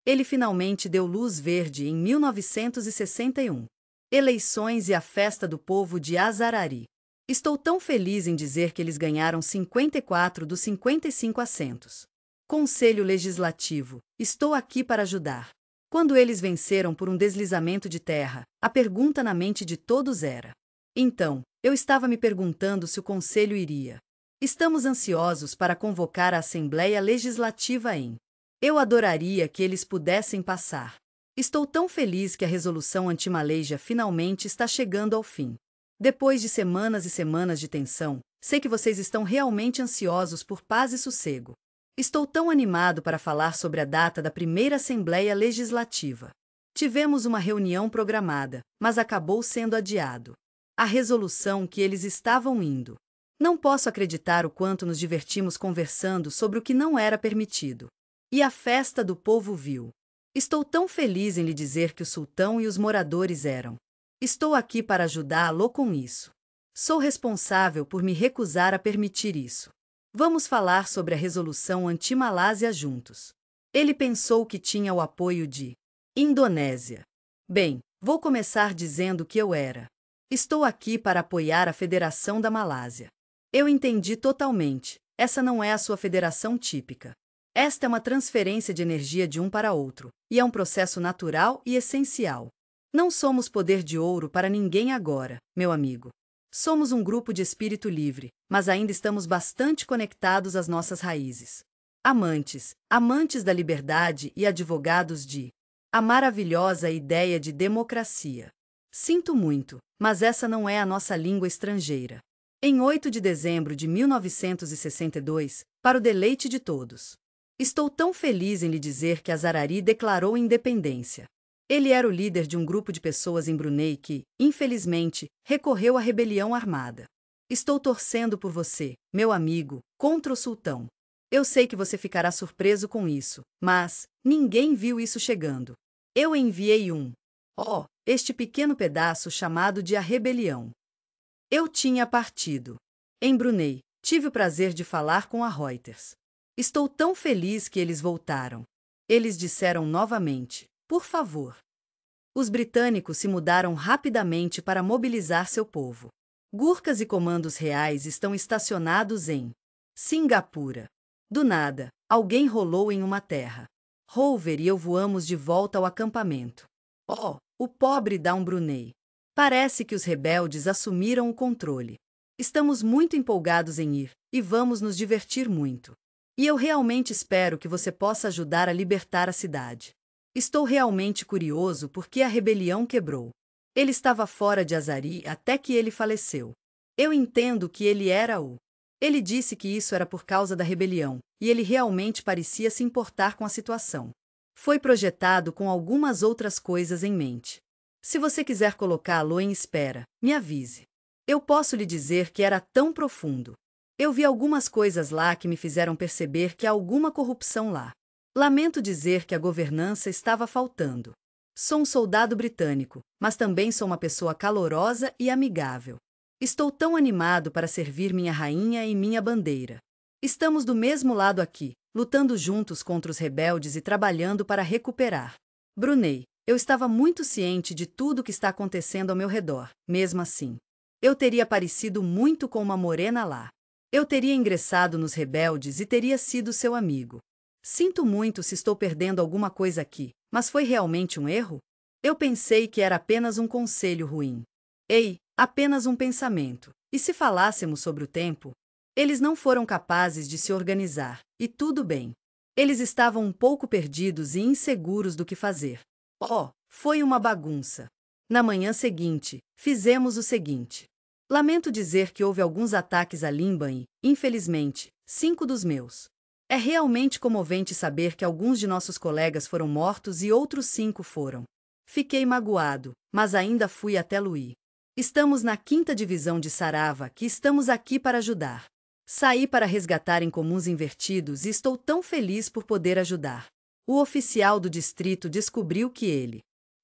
ele finalmente deu luz verde em 1961. Eleições e a festa do povo de Azarari. Estou tão feliz em dizer que eles ganharam 54 dos 55 assentos. Conselho Legislativo, estou aqui para ajudar. Quando eles venceram por um deslizamento de terra, a pergunta na mente de todos era: então, eu estava me perguntando se o Conselho iria. Estamos ansiosos para convocar a Assembleia Legislativa em. Eu adoraria que eles pudessem passar. Estou tão feliz que a resolução anti-Malaysia finalmente está chegando ao fim. Depois de semanas e semanas de tensão, sei que vocês estão realmente ansiosos por paz e sossego. Estou tão animado para falar sobre a data da primeira Assembleia Legislativa. Tivemos uma reunião programada, mas acabou sendo adiado. A resolução que eles estavam indo. Não posso acreditar o quanto nos divertimos conversando sobre o que não era permitido. E a festa do povo viu. Estou tão feliz em lhe dizer que o sultão e os moradores eram. Estou aqui para ajudá-lo com isso. Sou responsável por me recusar a permitir isso. Vamos falar sobre a resolução anti-Malásia juntos. Ele pensou que tinha o apoio de Indonésia. Bem, vou começar dizendo que eu era. Estou aqui para apoiar a Federação da Malásia. Eu entendi totalmente. Essa não é a sua federação típica. Esta é uma transferência de energia de um para outro, e é um processo natural e essencial. Não somos poder de ouro para ninguém agora, meu amigo. Somos um grupo de espírito livre, mas ainda estamos bastante conectados às nossas raízes. Amantes da liberdade e advogados de a maravilhosa ideia de democracia. Sinto muito, mas essa não é a nossa língua estrangeira. Em 8 de dezembro de 1962, para o deleite de todos. Estou tão feliz em lhe dizer que Azarari declarou independência. Ele era o líder de um grupo de pessoas em Brunei que, infelizmente, recorreu à rebelião armada. Estou torcendo por você, meu amigo, contra o sultão. Eu sei que você ficará surpreso com isso, mas ninguém viu isso chegando. Eu enviei este pequeno pedaço chamado de A Rebelião. Eu tinha partido. Em Brunei, tive o prazer de falar com a Reuters. Estou tão feliz que eles voltaram. Eles disseram novamente: por favor. Os britânicos se mudaram rapidamente para mobilizar seu povo. Gurkhas e comandos reais estão estacionados em Singapura. Do nada, alguém rolou em uma terra. Hoover e eu voamos de volta ao acampamento. O pobre Down Brunei. Parece que os rebeldes assumiram o controle. Estamos muito empolgados em ir, e vamos nos divertir muito. E eu realmente espero que você possa ajudar a libertar a cidade. Estou realmente curioso porque a rebelião quebrou. Ele estava fora de Azari até que ele faleceu. Eu entendo que ele era o. Ele disse que isso era por causa da rebelião, e ele realmente parecia se importar com a situação. Foi projetado com algumas outras coisas em mente. Se você quiser colocá-lo em espera, me avise. Eu posso lhe dizer que era tão profundo. Eu vi algumas coisas lá que me fizeram perceber que há alguma corrupção lá. Lamento dizer que a governança estava faltando. Sou um soldado britânico, mas também sou uma pessoa calorosa e amigável. Estou tão animado para servir minha rainha e minha bandeira. Estamos do mesmo lado aqui, lutando juntos contra os rebeldes e trabalhando para recuperar Brunei. Eu estava muito ciente de tudo o que está acontecendo ao meu redor, mesmo assim. Eu teria parecido muito com uma morena lá. Eu teria ingressado nos rebeldes e teria sido seu amigo. Sinto muito se estou perdendo alguma coisa aqui, mas foi realmente um erro? Eu pensei que era apenas um conselho ruim. Ei, apenas um pensamento. E se falássemos sobre o tempo? Eles não foram capazes de se organizar, e tudo bem. Eles estavam um pouco perdidos e inseguros do que fazer. Oh, foi uma bagunça. Na manhã seguinte, fizemos o seguinte. Lamento dizer que houve alguns ataques a Limban e, infelizmente, 5 dos meus. É realmente comovente saber que alguns de nossos colegas foram mortos e outros 5 foram. Fiquei magoado, mas ainda fui até Louis. Estamos na 5ª divisão de Sarava, que estamos aqui para ajudar. Saí para resgatar incomuns invertidos e estou tão feliz por poder ajudar. O oficial do distrito descobriu que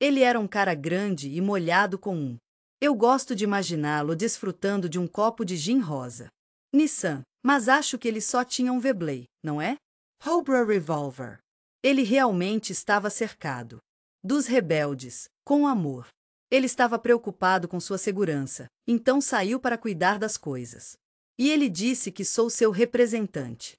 ele era um cara grande e molhado com um. Eu gosto de imaginá-lo desfrutando de um copo de gin rosa. Nissan, mas acho que ele só tinha um Webley, não é? Cobra Revolver. Ele realmente estava cercado. Dos rebeldes, com amor. Ele estava preocupado com sua segurança, então saiu para cuidar das coisas. E ele disse que sou seu representante.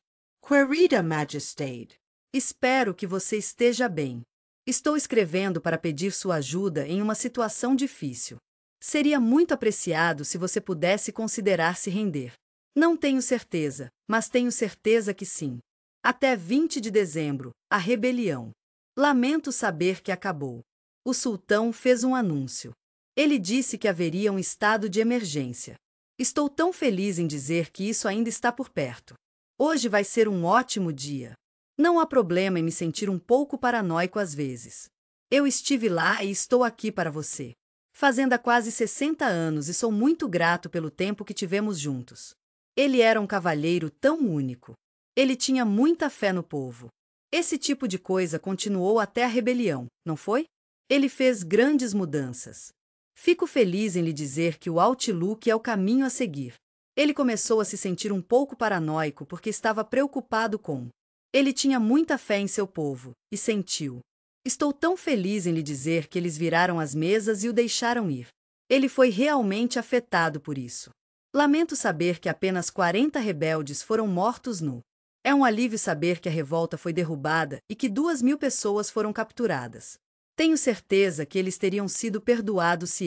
Querida Majestade. Espero que você esteja bem. Estou escrevendo para pedir sua ajuda em uma situação difícil. Seria muito apreciado se você pudesse considerar se render. Não tenho certeza, mas tenho certeza que sim. Até 20 de dezembro, a rebelião. Lamento saber que acabou. O sultão fez um anúncio. Ele disse que haveria um estado de emergência. Estou tão feliz em dizer que isso ainda está por perto. Hoje vai ser um ótimo dia. Não há problema em me sentir um pouco paranoico às vezes. Eu estive lá e estou aqui para você. Fazendo há quase 60 anos e sou muito grato pelo tempo que tivemos juntos. Ele era um cavalheiro tão único. Ele tinha muita fé no povo. Esse tipo de coisa continuou até a rebelião, não foi? Ele fez grandes mudanças. Fico feliz em lhe dizer que o Outlook é o caminho a seguir. Ele começou a se sentir um pouco paranoico porque estava preocupado com. Ele tinha muita fé em seu povo, e sentiu. Estou tão feliz em lhe dizer que eles viraram as mesas e o deixaram ir. Ele foi realmente afetado por isso. Lamento saber que apenas 40 rebeldes foram mortos no. É um alívio saber que a revolta foi derrubada e que 2.000 pessoas foram capturadas. Tenho certeza que eles teriam sido perdoados se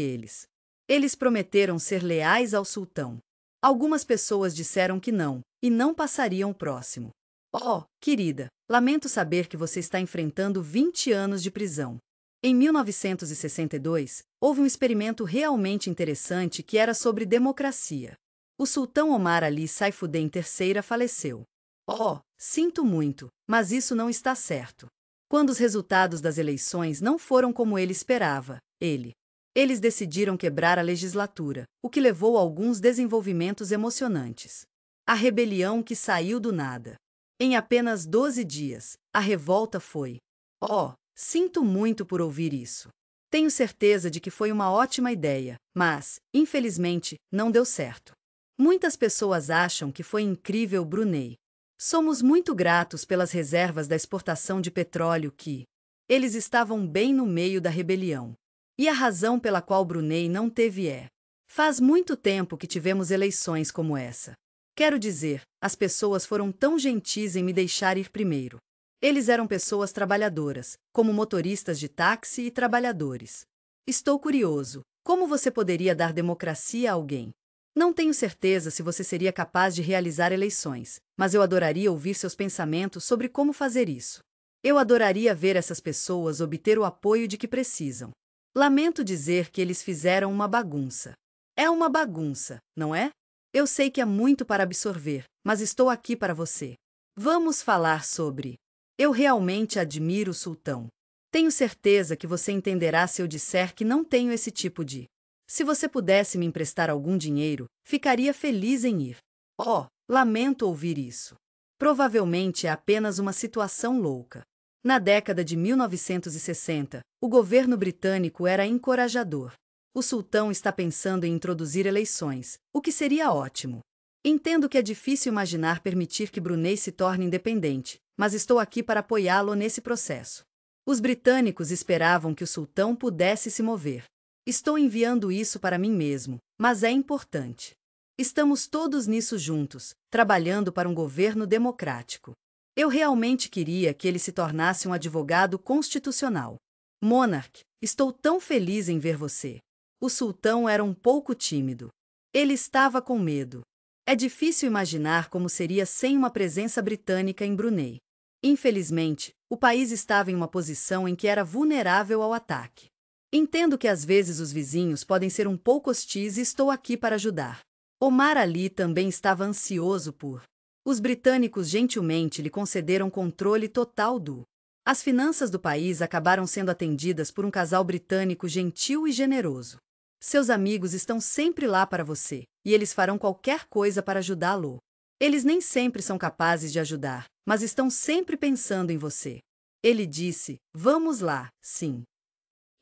eles prometeram ser leais ao sultão. Algumas pessoas disseram que não, e não passariam o próximo. Oh, querida, lamento saber que você está enfrentando 20 anos de prisão. Em 1962, houve um experimento realmente interessante que era sobre democracia. O sultão Omar Ali Saifuddin III faleceu. Oh, sinto muito, mas isso não está certo. Quando os resultados das eleições não foram como ele esperava, eles decidiram quebrar a legislatura, o que levou a alguns desenvolvimentos emocionantes. A rebelião que saiu do nada. Em apenas 12 dias, a revolta foi. Oh, sinto muito por ouvir isso. Tenho certeza de que foi uma ótima ideia, mas, infelizmente, não deu certo. Muitas pessoas acham que foi incrível Brunei. Somos muito gratos pelas reservas da exportação de petróleo que eles estavam bem no meio da rebelião. E a razão pela qual Brunei não teve é. Faz muito tempo que tivemos eleições como essa. Quero dizer, as pessoas foram tão gentis em me deixar ir primeiro. Eles eram pessoas trabalhadoras, como motoristas de táxi e trabalhadores. Estou curioso, como você poderia dar democracia a alguém? Não tenho certeza se você seria capaz de realizar eleições, mas eu adoraria ouvir seus pensamentos sobre como fazer isso. Eu adoraria ver essas pessoas obter o apoio de que precisam. Lamento dizer que eles fizeram uma bagunça. É uma bagunça, não é? Eu sei que há muito para absorver, mas estou aqui para você. Vamos falar sobre. Eu realmente admiro o sultão. Tenho certeza que você entenderá se eu disser que não tenho esse tipo de. Se você pudesse me emprestar algum dinheiro, ficaria feliz em ir. Oh, lamento ouvir isso. Provavelmente é apenas uma situação louca. Na década de 1960, o governo britânico era encorajador. O sultão está pensando em introduzir eleições, o que seria ótimo. Entendo que é difícil imaginar permitir que Brunei se torne independente, mas estou aqui para apoiá-lo nesse processo. Os britânicos esperavam que o sultão pudesse se mover. Estou enviando isso para mim mesmo, mas é importante. Estamos todos nisso juntos, trabalhando para um governo democrático. Eu realmente queria que ele se tornasse um advogado constitucional. Monarch, estou tão feliz em ver você. O sultão era um pouco tímido. Ele estava com medo. É difícil imaginar como seria sem uma presença britânica em Brunei. Infelizmente, o país estava em uma posição em que era vulnerável ao ataque. Entendo que às vezes os vizinhos podem ser um pouco hostis e estou aqui para ajudar. Omar Ali também estava ansioso por. Os britânicos gentilmente lhe concederam controle total do. As finanças do país acabaram sendo atendidas por um casal britânico gentil e generoso. Seus amigos estão sempre lá para você, e eles farão qualquer coisa para ajudá-lo. Eles nem sempre são capazes de ajudar, mas estão sempre pensando em você. Ele disse, vamos lá, sim.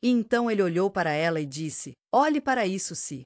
E então ele olhou para ela e disse, olhe para isso, se.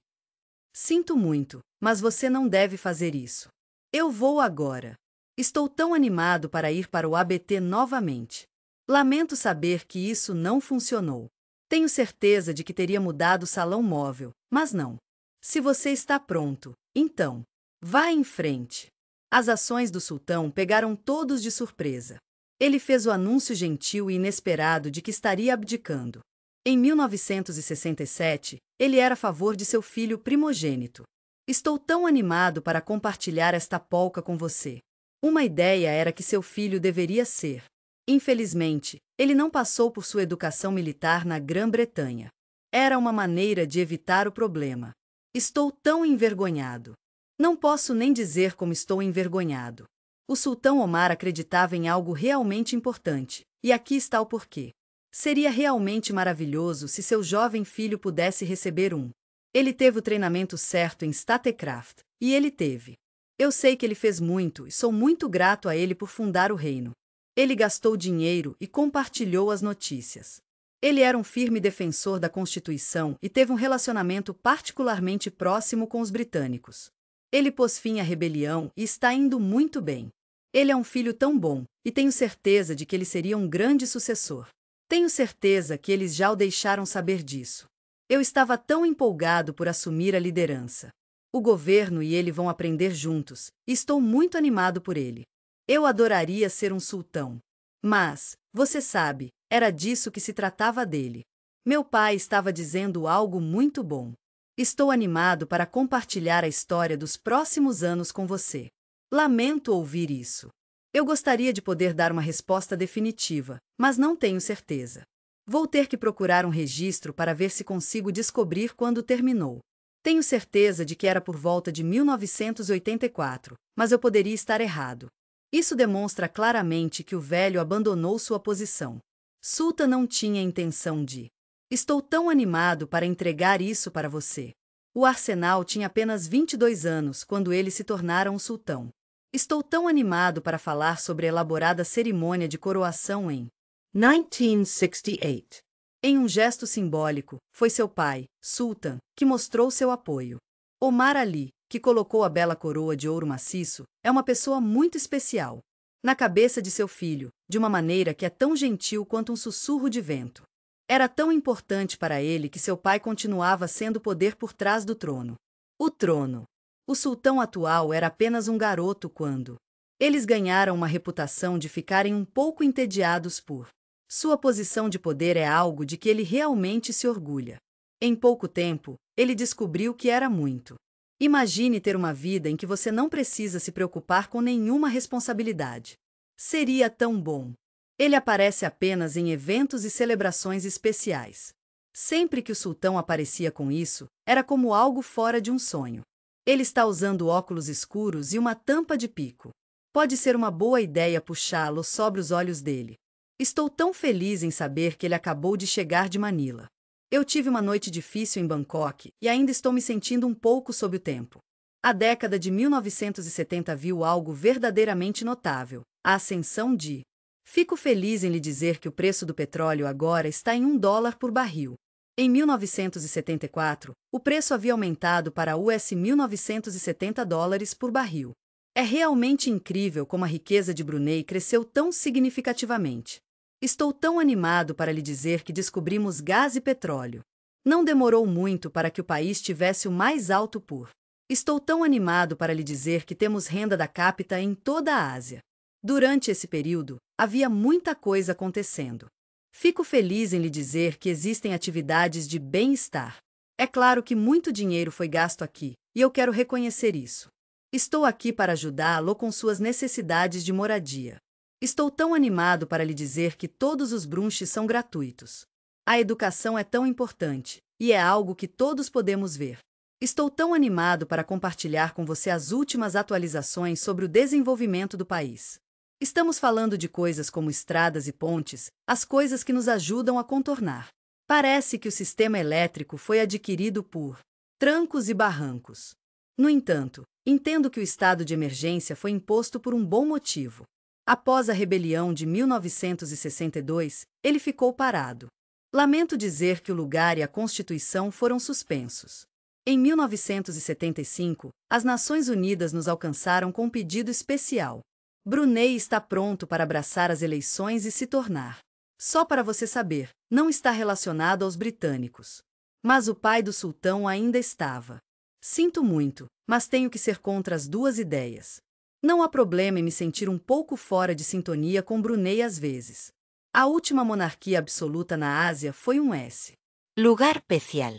Sinto muito, mas você não deve fazer isso. Eu vou agora. Estou tão animado para ir para o ABT novamente. Lamento saber que isso não funcionou. Tenho certeza de que teria mudado o salão móvel, mas não. Se você está pronto, então, vá em frente. As ações do sultão pegaram todos de surpresa. Ele fez o anúncio gentil e inesperado de que estaria abdicando. Em 1967, ele era a favor de seu filho primogênito. Estou tão animado para compartilhar esta polca com você. Uma ideia era que seu filho deveria ser. Infelizmente, ele não passou por sua educação militar na Grã-Bretanha. Era uma maneira de evitar o problema. Estou tão envergonhado. Não posso nem dizer como estou envergonhado. O sultão Omar acreditava em algo realmente importante, e aqui está o porquê. Seria realmente maravilhoso se seu jovem filho pudesse receber um. Ele teve o treinamento certo em Statecraft, e ele teve. Eu sei que ele fez muito e sou muito grato a ele por fundar o reino. Ele gastou dinheiro e compartilhou as notícias. Ele era um firme defensor da Constituição e teve um relacionamento particularmente próximo com os britânicos. Ele pôs fim à rebelião e está indo muito bem. Ele é um filho tão bom, e tenho certeza de que ele seria um grande sucessor. Tenho certeza que eles já o deixaram saber disso. Eu estava tão empolgado por assumir a liderança. O governo e ele vão aprender juntos, e estou muito animado por ele. Eu adoraria ser um sultão. Mas, você sabe, era disso que se tratava dele. Meu pai estava dizendo algo muito bom. Estou animado para compartilhar a história dos próximos anos com você. Lamento ouvir isso. Eu gostaria de poder dar uma resposta definitiva, mas não tenho certeza. Vou ter que procurar um registro para ver se consigo descobrir quando terminou. Tenho certeza de que era por volta de 1984, mas eu poderia estar errado. Isso demonstra claramente que o velho abandonou sua posição. Sultan não tinha intenção de. Estou tão animado para entregar isso para você. O arsenal tinha apenas 22 anos quando ele se tornara um sultão. Estou tão animado para falar sobre a elaborada cerimônia de coroação em 1968. Em um gesto simbólico, foi seu pai, Sultan, que mostrou seu apoio. Omar Ali, que colocou a bela coroa de ouro maciço, é uma pessoa muito especial. Na cabeça de seu filho, de uma maneira que é tão gentil quanto um sussurro de vento. Era tão importante para ele que seu pai continuava sendo o poder por trás do trono. O trono. O sultão atual era apenas um garoto quando. Eles ganharam uma reputação de ficarem um pouco entediados por. Sua posição de poder é algo de que ele realmente se orgulha. Em pouco tempo, ele descobriu que era muito. Imagine ter uma vida em que você não precisa se preocupar com nenhuma responsabilidade. Seria tão bom. Ele aparece apenas em eventos e celebrações especiais. Sempre que o sultão aparecia com isso, era como algo fora de um sonho. Ele está usando óculos escuros e uma tampa de pico. Pode ser uma boa ideia puxá-lo sobre os olhos dele. Estou tão feliz em saber que ele acabou de chegar de Manila. Eu tive uma noite difícil em Bangkok e ainda estou me sentindo um pouco sob o tempo. A década de 1970 viu algo verdadeiramente notável, a ascensão de. Fico feliz em lhe dizer que o preço do petróleo agora está em $1 por barril. Em 1974, o preço havia aumentado para US$ 1.970 por barril. É realmente incrível como a riqueza de Brunei cresceu tão significativamente. Estou tão animado para lhe dizer que descobrimos gás e petróleo. Não demorou muito para que o país tivesse o mais alto PUR. Estou tão animado para lhe dizer que temos renda da capita em toda a Ásia. Durante esse período, havia muita coisa acontecendo. Fico feliz em lhe dizer que existem atividades de bem-estar. É claro que muito dinheiro foi gasto aqui, e eu quero reconhecer isso. Estou aqui para ajudá-lo com suas necessidades de moradia. Estou tão animado para lhe dizer que todos os brunches são gratuitos. A educação é tão importante, e é algo que todos podemos ver. Estou tão animado para compartilhar com você as últimas atualizações sobre o desenvolvimento do país. Estamos falando de coisas como estradas e pontes, as coisas que nos ajudam a contornar. Parece que o sistema elétrico foi adquirido por trancos e barrancos. No entanto, entendo que o estado de emergência foi imposto por um bom motivo. Após a rebelião de 1962, ele ficou parado. Lamento dizer que o lugar e a Constituição foram suspensos. Em 1975, as Nações Unidas nos alcançaram com um pedido especial. Brunei está pronto para abraçar as eleições e se tornar. Só para você saber, não está relacionado aos britânicos. Mas o pai do sultão ainda estava. Sinto muito, mas tenho que ser contra as duas ideias. Não há problema em me sentir um pouco fora de sintonia com Brunei às vezes. A última monarquia absoluta na Ásia foi um S. Lugar especial.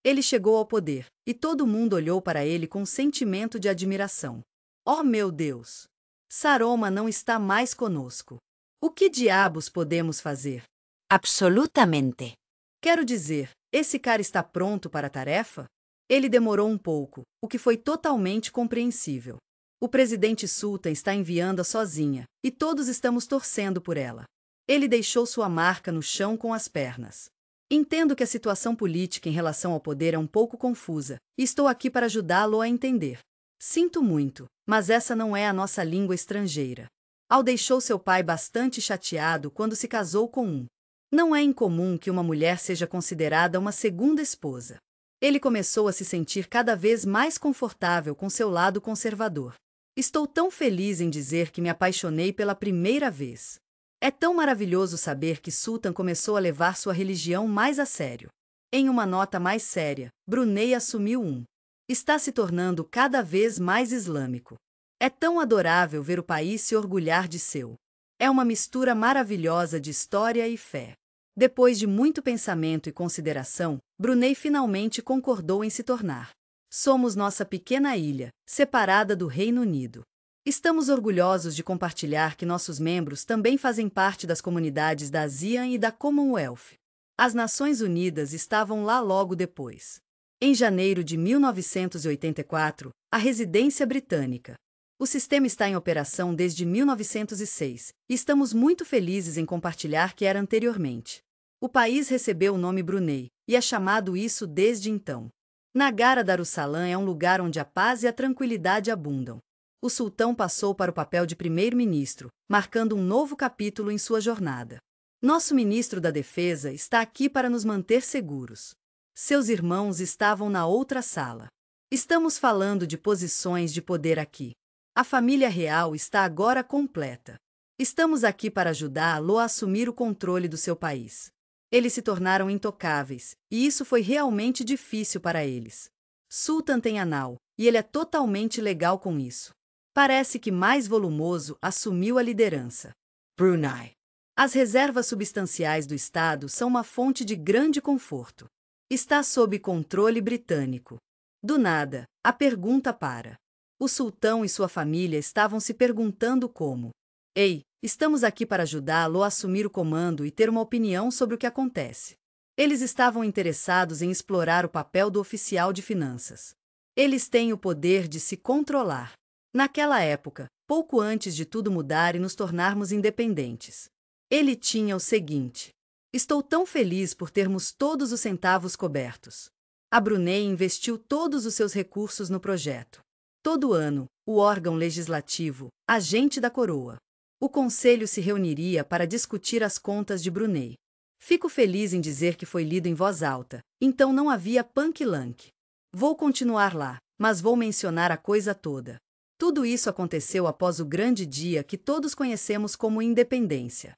Ele chegou ao poder, e todo mundo olhou para ele com um sentimento de admiração. Oh meu Deus! Saroma não está mais conosco. O que diabos podemos fazer? Absolutamente. Quero dizer, esse cara está pronto para a tarefa? Ele demorou um pouco, o que foi totalmente compreensível. O presidente Sultan está enviando-a sozinha, e todos estamos torcendo por ela. Ele deixou sua marca no chão com as pernas. Entendo que a situação política em relação ao poder é um pouco confusa, e estou aqui para ajudá-lo a entender. Sinto muito, mas essa não é a nossa língua estrangeira. Al deixou seu pai bastante chateado quando se casou com um. Não é incomum que uma mulher seja considerada uma segunda esposa. Ele começou a se sentir cada vez mais confortável com seu lado conservador. Estou tão feliz em dizer que me apaixonei pela primeira vez. É tão maravilhoso saber que Sultan começou a levar sua religião mais a sério. Em uma nota mais séria, Brunei assumiu está se tornando cada vez mais islâmico. É tão adorável ver o país se orgulhar de seu. É uma mistura maravilhosa de história e fé. Depois de muito pensamento e consideração, Brunei finalmente concordou em se tornar. Somos nossa pequena ilha, separada do Reino Unido. Estamos orgulhosos de compartilhar que nossos membros também fazem parte das comunidades da ASEAN e da Commonwealth. As Nações Unidas estavam lá logo depois. Em janeiro de 1984, a residência britânica. O sistema está em operação desde 1906, e estamos muito felizes em compartilhar que era anteriormente. O país recebeu o nome Brunei, e é chamado isso desde então. Nagara Darussalam é um lugar onde a paz e a tranquilidade abundam. O sultão passou para o papel de primeiro-ministro, marcando um novo capítulo em sua jornada. Nosso ministro da Defesa está aqui para nos manter seguros. Seus irmãos estavam na outra sala. Estamos falando de posições de poder aqui. A família real está agora completa. Estamos aqui para ajudá-lo a assumir o controle do seu país. Eles se tornaram intocáveis, e isso foi realmente difícil para eles. Sultan tem anal, e ele é totalmente legal com isso. Parece que mais volumoso assumiu a liderança. Brunei. As reservas substanciais do Estado são uma fonte de grande conforto. Está sob controle britânico. Do nada, a pergunta para. O sultão e sua família estavam se perguntando como. Ei, estamos aqui para ajudá-lo a assumir o comando e ter uma opinião sobre o que acontece. Eles estavam interessados em explorar o papel do oficial de finanças. Eles têm o poder de se controlar. Naquela época, pouco antes de tudo mudar e nos tornarmos independentes. Ele tinha o seguinte. Estou tão feliz por termos todos os centavos cobertos. A Brunei investiu todos os seus recursos no projeto. Todo ano, o órgão legislativo, agente da coroa. O conselho se reuniria para discutir as contas de Brunei. Fico feliz em dizer que foi lido em voz alta, então não havia punk-lank. Vou continuar lá, mas vou mencionar a coisa toda. Tudo isso aconteceu após o grande dia que todos conhecemos como independência.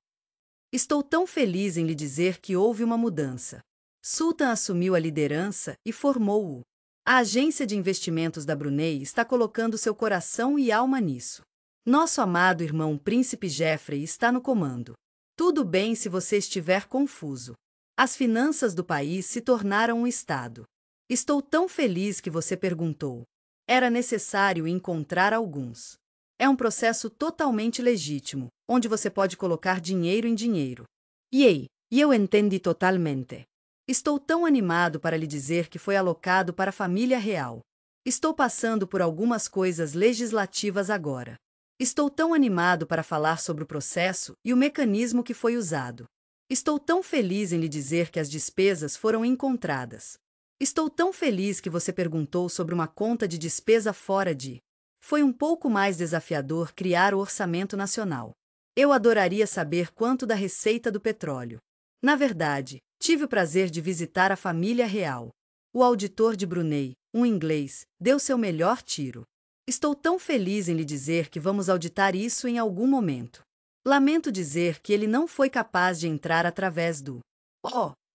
Estou tão feliz em lhe dizer que houve uma mudança. Sultan assumiu a liderança e formou-o. A agência de investimentos da Brunei está colocando seu coração e alma nisso. Nosso amado irmão Príncipe Jeffrey está no comando. Tudo bem se você estiver confuso. As finanças do país se tornaram um estado. Estou tão feliz que você perguntou. Era necessário encontrar alguns. É um processo totalmente legítimo, onde você pode colocar dinheiro em dinheiro. E eu entendi totalmente. Estou tão animado para lhe dizer que foi alocado para a família real. Estou passando por algumas coisas legislativas agora. Estou tão animado para falar sobre o processo e o mecanismo que foi usado. Estou tão feliz em lhe dizer que as despesas foram encontradas. Estou tão feliz que você perguntou sobre uma conta de despesa fora de. Foi um pouco mais desafiador criar o orçamento nacional. Eu adoraria saber quanto da receita do petróleo. Na verdade, tive o prazer de visitar a família real. O auditor de Brunei, um inglês, deu seu melhor tiro. Estou tão feliz em lhe dizer que vamos auditar isso em algum momento. Lamento dizer que ele não foi capaz de entrar através do.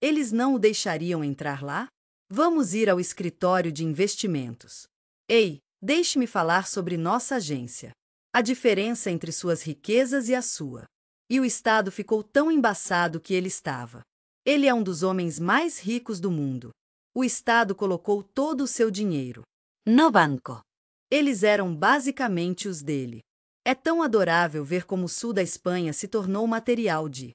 Eles não o deixariam entrar lá? Vamos ir ao escritório de investimentos. Ei, deixe-me falar sobre nossa agência. A diferença entre suas riquezas e a sua. E o Estado ficou tão embaçado que ele estava. Ele é um dos homens mais ricos do mundo. O Estado colocou todo o seu dinheiro. No banco. Eles eram basicamente os dele. É tão adorável ver como o sul da Espanha se tornou material de.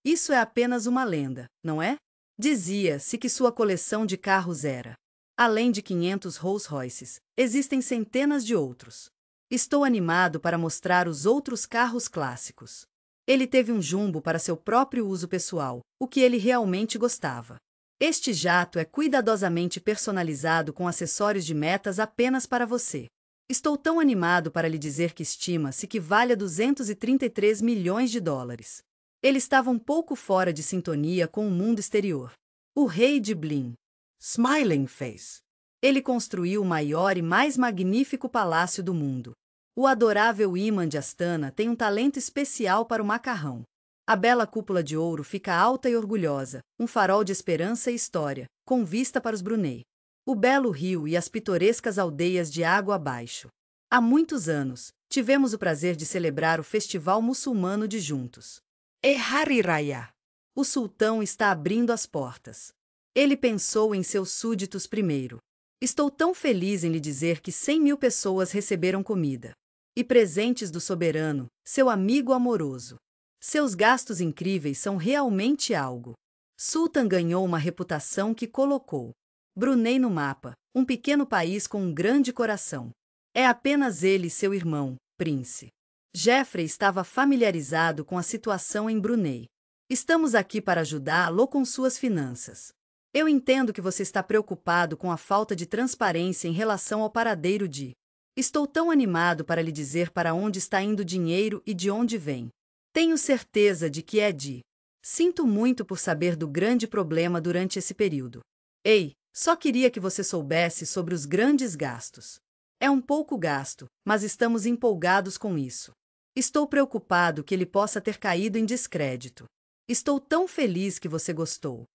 Isso é apenas uma lenda, não é? Dizia-se que sua coleção de carros era. Além de 500 Rolls-Royces, existem centenas de outros. Estou animado para mostrar os outros carros clássicos. Ele teve um jumbo para seu próprio uso pessoal, o que ele realmente gostava. Este jato é cuidadosamente personalizado com acessórios de metas apenas para você. Estou tão animado para lhe dizer que estima-se que valha 233 milhões de dólares. Ele estava um pouco fora de sintonia com o mundo exterior. O rei de Blim. Smiling face. Ele construiu o maior e mais magnífico palácio do mundo. O adorável imã de Astana tem um talento especial para o macarrão. A bela cúpula de ouro fica alta e orgulhosa, um farol de esperança e história, com vista para os Brunei. O belo rio e as pitorescas aldeias de água abaixo. Há muitos anos, tivemos o prazer de celebrar o festival muçulmano de juntos. E Hari Raya. O sultão está abrindo as portas. Ele pensou em seus súditos primeiro. Estou tão feliz em lhe dizer que 100.000 pessoas receberam comida. E presentes do soberano, seu amigo amoroso. Seus gastos incríveis são realmente algo. Sultan ganhou uma reputação que colocou Brunei no mapa, um pequeno país com um grande coração. É apenas ele e seu irmão, Prince. Jeffrey estava familiarizado com a situação em Brunei. Estamos aqui para ajudá-lo com suas finanças. Eu entendo que você está preocupado com a falta de transparência em relação ao paradeiro de. Estou tão animado para lhe dizer para onde está indo o dinheiro e de onde vem. Tenho certeza de que é de. Sinto muito por saber do grande problema durante esse período. Ei, só queria que você soubesse sobre os grandes gastos. É um pouco gasto, mas estamos empolgados com isso. Estou preocupado que ele possa ter caído em descrédito. Estou tão feliz que você gostou.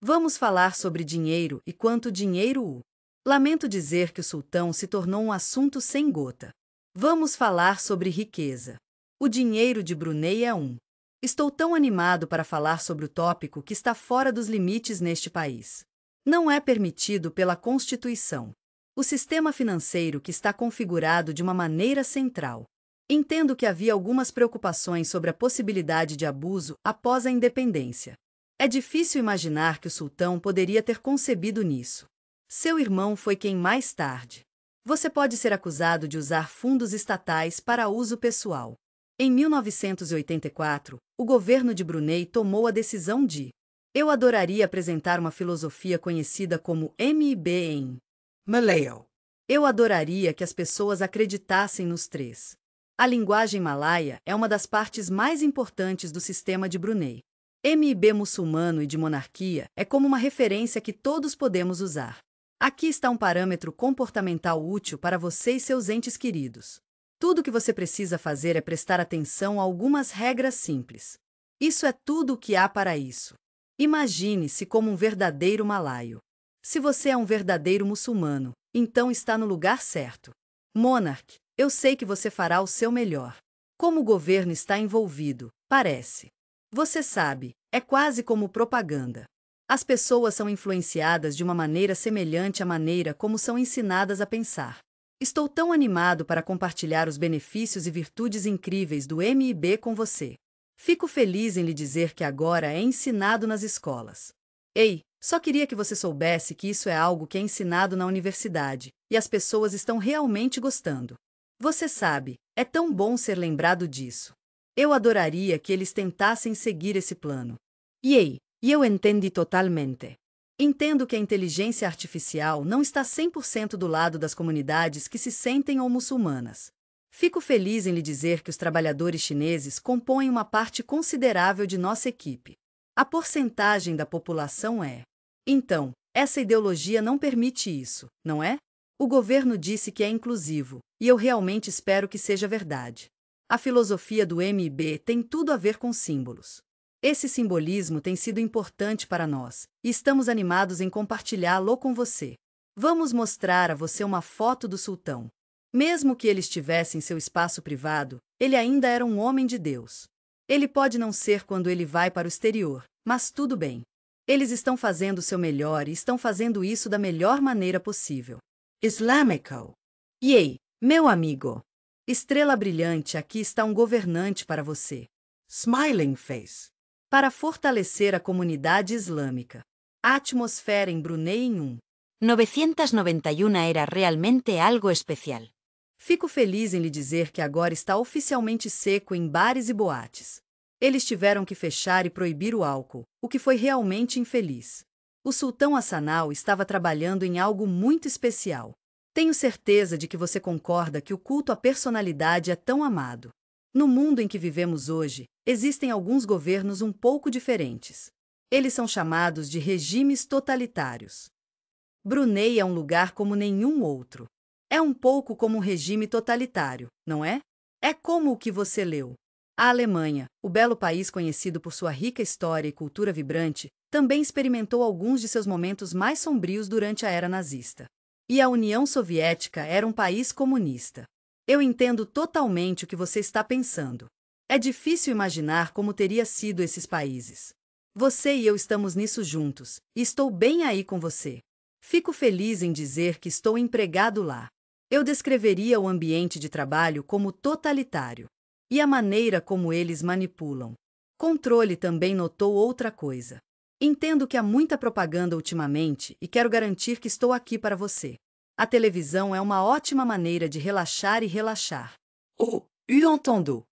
Vamos falar sobre dinheiro e quanto dinheiro. Lamento dizer que o sultão se tornou um assunto sem gota. Vamos falar sobre riqueza. O dinheiro de Brunei é um. Estou tão animado para falar sobre o tópico que está fora dos limites neste país. Não é permitido pela Constituição. O sistema financeiro que está configurado de uma maneira central. Entendo que havia algumas preocupações sobre a possibilidade de abuso após a independência. É difícil imaginar que o sultão poderia ter concebido nisso. Seu irmão foi quem mais tarde. Você pode ser acusado de usar fundos estatais para uso pessoal. Em 1984, o governo de Brunei tomou a decisão de. Eu adoraria apresentar uma filosofia conhecida como MIB em Malayo. Eu adoraria que as pessoas acreditassem nos três. A linguagem malaia é uma das partes mais importantes do sistema de Brunei. MIB muçulmano e de monarquia é como uma referência que todos podemos usar. Aqui está um parâmetro comportamental útil para você e seus entes queridos. Tudo o que você precisa fazer é prestar atenção a algumas regras simples. Isso é tudo o que há para isso. Imagine-se como um verdadeiro malaio. Se você é um verdadeiro muçulmano, então está no lugar certo. Monarch, eu sei que você fará o seu melhor. Como o governo está envolvido, parece. Você sabe, é quase como propaganda. As pessoas são influenciadas de uma maneira semelhante à maneira como são ensinadas a pensar. Estou tão animado para compartilhar os benefícios e virtudes incríveis do MIB com você. Fico feliz em lhe dizer que agora é ensinado nas escolas. Ei, só queria que você soubesse que isso é algo que é ensinado na universidade, e as pessoas estão realmente gostando. Você sabe, é tão bom ser lembrado disso. Eu adoraria que eles tentassem seguir esse plano. E eu entendi totalmente. Entendo que a inteligência artificial não está 100% do lado das comunidades que se sentem ou muçulmanas. Fico feliz em lhe dizer que os trabalhadores chineses compõem uma parte considerável de nossa equipe. A porcentagem da população é. Então, essa ideologia não permite isso, não é? O governo disse que é inclusivo, e eu realmente espero que seja verdade. A filosofia do MIB tem tudo a ver com símbolos. Esse simbolismo tem sido importante para nós, e estamos animados em compartilhá-lo com você. Vamos mostrar a você uma foto do sultão. Mesmo que ele estivesse em seu espaço privado, ele ainda era um homem de Deus. Ele pode não ser quando ele vai para o exterior, mas tudo bem. Eles estão fazendo o seu melhor e estão fazendo isso da melhor maneira possível. Islamico. E meu amigo. Estrela brilhante, aqui está um governante para você. Smiling face. Para fortalecer a comunidade islâmica. A atmosfera em Brunei em 991 era realmente algo especial. Fico feliz em lhe dizer que agora está oficialmente seco em bares e boates. Eles tiveram que fechar e proibir o álcool, o que foi realmente infeliz. O sultão Hassanal estava trabalhando em algo muito especial. Tenho certeza de que você concorda que o culto à personalidade é tão amado. No mundo em que vivemos hoje, existem alguns governos um pouco diferentes. Eles são chamados de regimes totalitários. Brunei é um lugar como nenhum outro. É um pouco como um regime totalitário, não é? É como o que você leu. A Alemanha, o belo país conhecido por sua rica história e cultura vibrante, também experimentou alguns de seus momentos mais sombrios durante a era nazista. E a União Soviética era um país comunista. Eu entendo totalmente o que você está pensando. É difícil imaginar como teria sido esses países. Você e eu estamos nisso juntos, e estou bem aí com você. Fico feliz em dizer que estou empregado lá. Eu descreveria o ambiente de trabalho como totalitário. E a maneira como eles manipulam. Controle também notou outra coisa. Entendo que há muita propaganda ultimamente e quero garantir que estou aqui para você. A televisão é uma ótima maneira de relaxar e relaxar. Oh, eu entendo.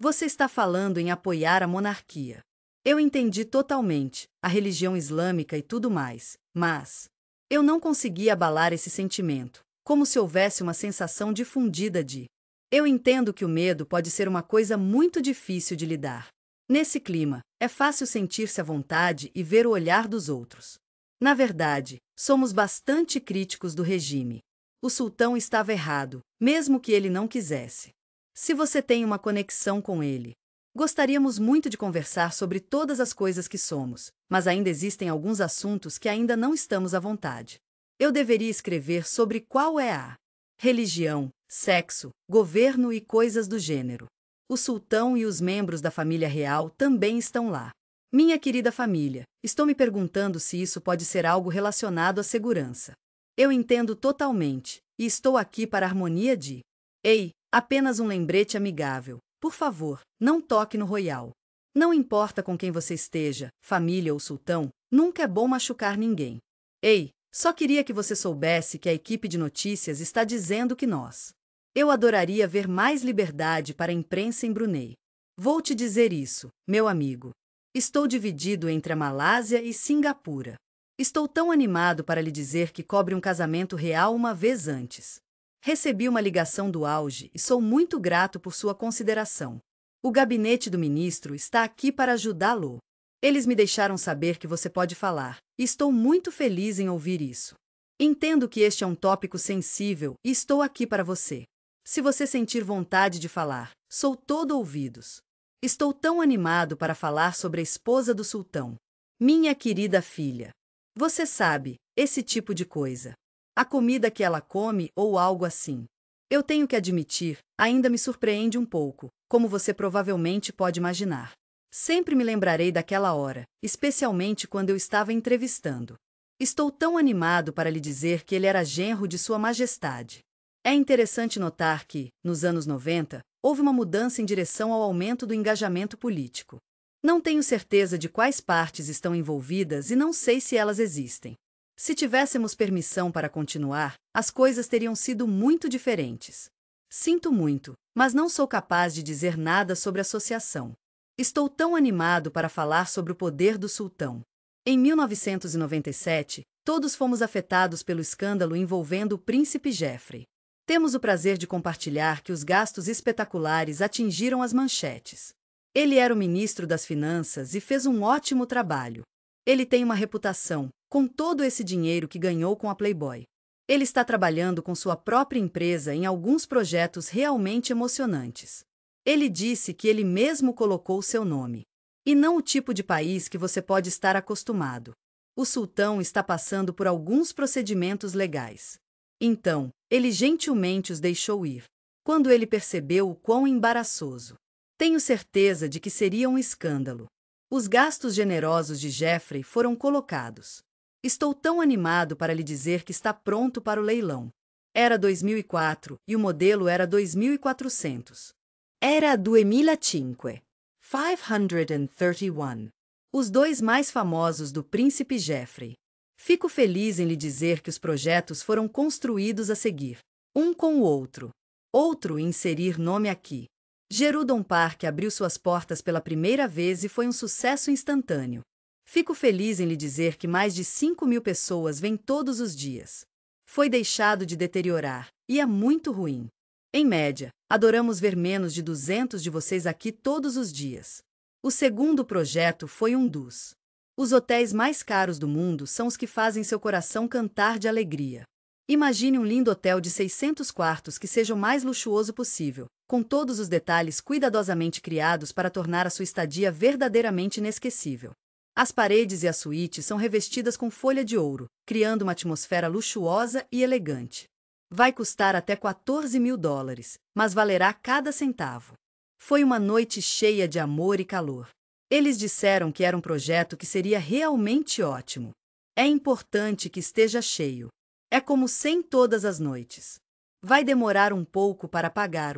Você está falando em apoiar a monarquia. Eu entendi totalmente, a religião islâmica e tudo mais, mas eu não consegui abalar esse sentimento, como se houvesse uma sensação difundida de. Eu entendo que o medo pode ser uma coisa muito difícil de lidar. Nesse clima, é fácil sentir-se à vontade e ver o olhar dos outros. Na verdade, somos bastante críticos do regime. O sultão estava errado, mesmo que ele não quisesse. Se você tem uma conexão com ele, gostaríamos muito de conversar sobre todas as coisas que somos, mas ainda existem alguns assuntos que ainda não estamos à vontade. Eu deveria escrever sobre qual é a religião, sexo, governo e coisas do gênero. O sultão e os membros da família real também estão lá. Minha querida família, estou me perguntando se isso pode ser algo relacionado à segurança. Eu entendo totalmente, e estou aqui para a harmonia de. Ei, apenas um lembrete amigável. Por favor, não toque no royal. Não importa com quem você esteja, família ou sultão, nunca é bom machucar ninguém. Ei, só queria que você soubesse que a equipe de notícias está dizendo que nós. Eu adoraria ver mais liberdade para a imprensa em Brunei. Vou te dizer isso, meu amigo. Estou dividido entre a Malásia e Singapura. Estou tão animado para lhe dizer que cobre um casamento real uma vez antes. Recebi uma ligação do auge e sou muito grato por sua consideração. O gabinete do ministro está aqui para ajudá-lo. Eles me deixaram saber que você pode falar, e estou muito feliz em ouvir isso. Entendo que este é um tópico sensível e estou aqui para você. Se você sentir vontade de falar, sou todo ouvidos. Estou tão animado para falar sobre a esposa do sultão. Minha querida filha. Você sabe, esse tipo de coisa. A comida que ela come ou algo assim. Eu tenho que admitir, ainda me surpreende um pouco, como você provavelmente pode imaginar. Sempre me lembrarei daquela hora, especialmente quando eu estava entrevistando. Estou tão animado para lhe dizer que ele era genro de Sua Majestade. É interessante notar que, nos anos 90, houve uma mudança em direção ao aumento do engajamento político. Não tenho certeza de quais partes estão envolvidas e não sei se elas existem. Se tivéssemos permissão para continuar, as coisas teriam sido muito diferentes. Sinto muito, mas não sou capaz de dizer nada sobre a associação. Estou tão animado para falar sobre o poder do sultão. Em 1997, todos fomos afetados pelo escândalo envolvendo o príncipe Jeffrey. Temos o prazer de compartilhar que os gastos espetaculares atingiram as manchetes. Ele era o ministro das Finanças e fez um ótimo trabalho. Ele tem uma reputação, com todo esse dinheiro que ganhou com a Playboy. Ele está trabalhando com sua própria empresa em alguns projetos realmente emocionantes. Ele disse que ele mesmo colocou seu nome. E não o tipo de país que você pode estar acostumado. O sultão está passando por alguns procedimentos legais. Então, ele gentilmente os deixou ir. Quando ele percebeu o quão embaraçoso. Tenho certeza de que seria um escândalo. Os gastos generosos de Jeffrey foram colocados. Estou tão animado para lhe dizer que está pronto para o leilão. Era 2004 e o modelo era 2400. Era 2005. 531. Os dois mais famosos do príncipe Jeffrey. Fico feliz em lhe dizer que os projetos foram construídos a seguir, um com o outro. Outro inserir nome aqui. Gerudon Park abriu suas portas pela primeira vez e foi um sucesso instantâneo. Fico feliz em lhe dizer que mais de 5.000 pessoas vêm todos os dias. Foi deixado de deteriorar, e é muito ruim. Em média, adoramos ver menos de 200 de vocês aqui todos os dias. O segundo projeto foi um dos. Os hotéis mais caros do mundo são os que fazem seu coração cantar de alegria. Imagine um lindo hotel de 600 quartos que seja o mais luxuoso possível, com todos os detalhes cuidadosamente criados para tornar a sua estadia verdadeiramente inesquecível. As paredes e a suíte são revestidas com folha de ouro, criando uma atmosfera luxuosa e elegante. Vai custar até $14.000, mas valerá cada centavo. Foi uma noite cheia de amor e calor. Eles disseram que era um projeto que seria realmente ótimo. É importante que esteja cheio. É como 100 todas as noites. Vai demorar um pouco para pagar.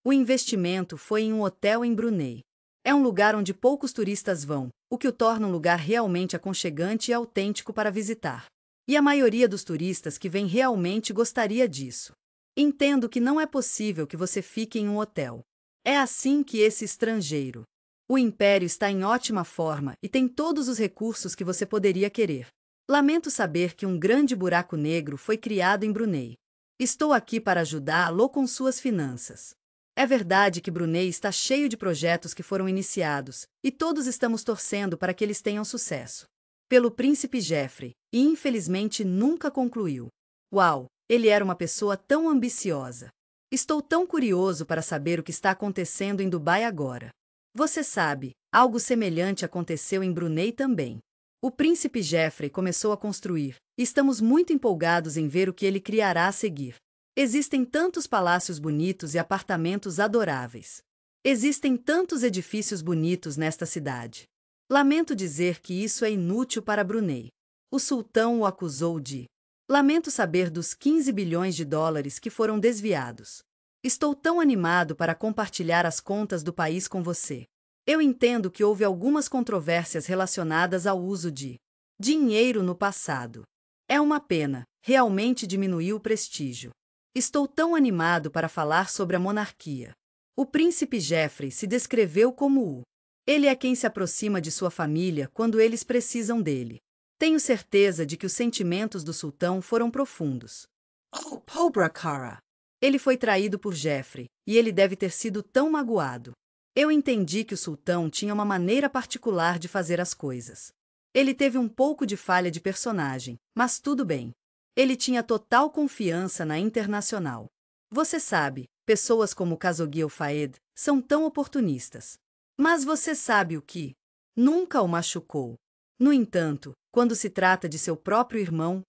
O investimento foi em um hotel em Brunei. É um lugar onde poucos turistas vão, o que o torna um lugar realmente aconchegante e autêntico para visitar. E a maioria dos turistas que vem realmente gostaria disso. Entendo que não é possível que você fique em um hotel. É assim que esse estrangeiro. O império está em ótima forma e tem todos os recursos que você poderia querer. Lamento saber que um grande buraco negro foi criado em Brunei. Estou aqui para ajudá-lo com suas finanças. É verdade que Brunei está cheio de projetos que foram iniciados, e todos estamos torcendo para que eles tenham sucesso. Pelo príncipe Jeffrey, e infelizmente nunca concluiu. Uau, ele era uma pessoa tão ambiciosa. Estou tão curioso para saber o que está acontecendo em Dubai agora. Você sabe, algo semelhante aconteceu em Brunei também. O príncipe Jeffrey começou a construir, e estamos muito empolgados em ver o que ele criará a seguir. Existem tantos palácios bonitos e apartamentos adoráveis. Existem tantos edifícios bonitos nesta cidade. Lamento dizer que isso é inútil para Brunei. O sultão o acusou de. Lamento saber dos 15 bilhões de dólares que foram desviados. Estou tão animado para compartilhar as contas do país com você. Eu entendo que houve algumas controvérsias relacionadas ao uso de dinheiro no passado. É uma pena, realmente diminuiu o prestígio. Estou tão animado para falar sobre a monarquia. O príncipe Jeffrey se descreveu como o. Ele é quem se aproxima de sua família quando eles precisam dele. Tenho certeza de que os sentimentos do sultão foram profundos. Oh, pobre cara. Ele foi traído por Jeffrey, e ele deve ter sido tão magoado. Eu entendi que o sultão tinha uma maneira particular de fazer as coisas. Ele teve um pouco de falha de personagem, mas tudo bem. Ele tinha total confiança na Internacional. Você sabe, pessoas como Khashoggi ou Faed são tão oportunistas. Mas você sabe o que? Nunca o machucou. No entanto, quando se trata de seu próprio irmão,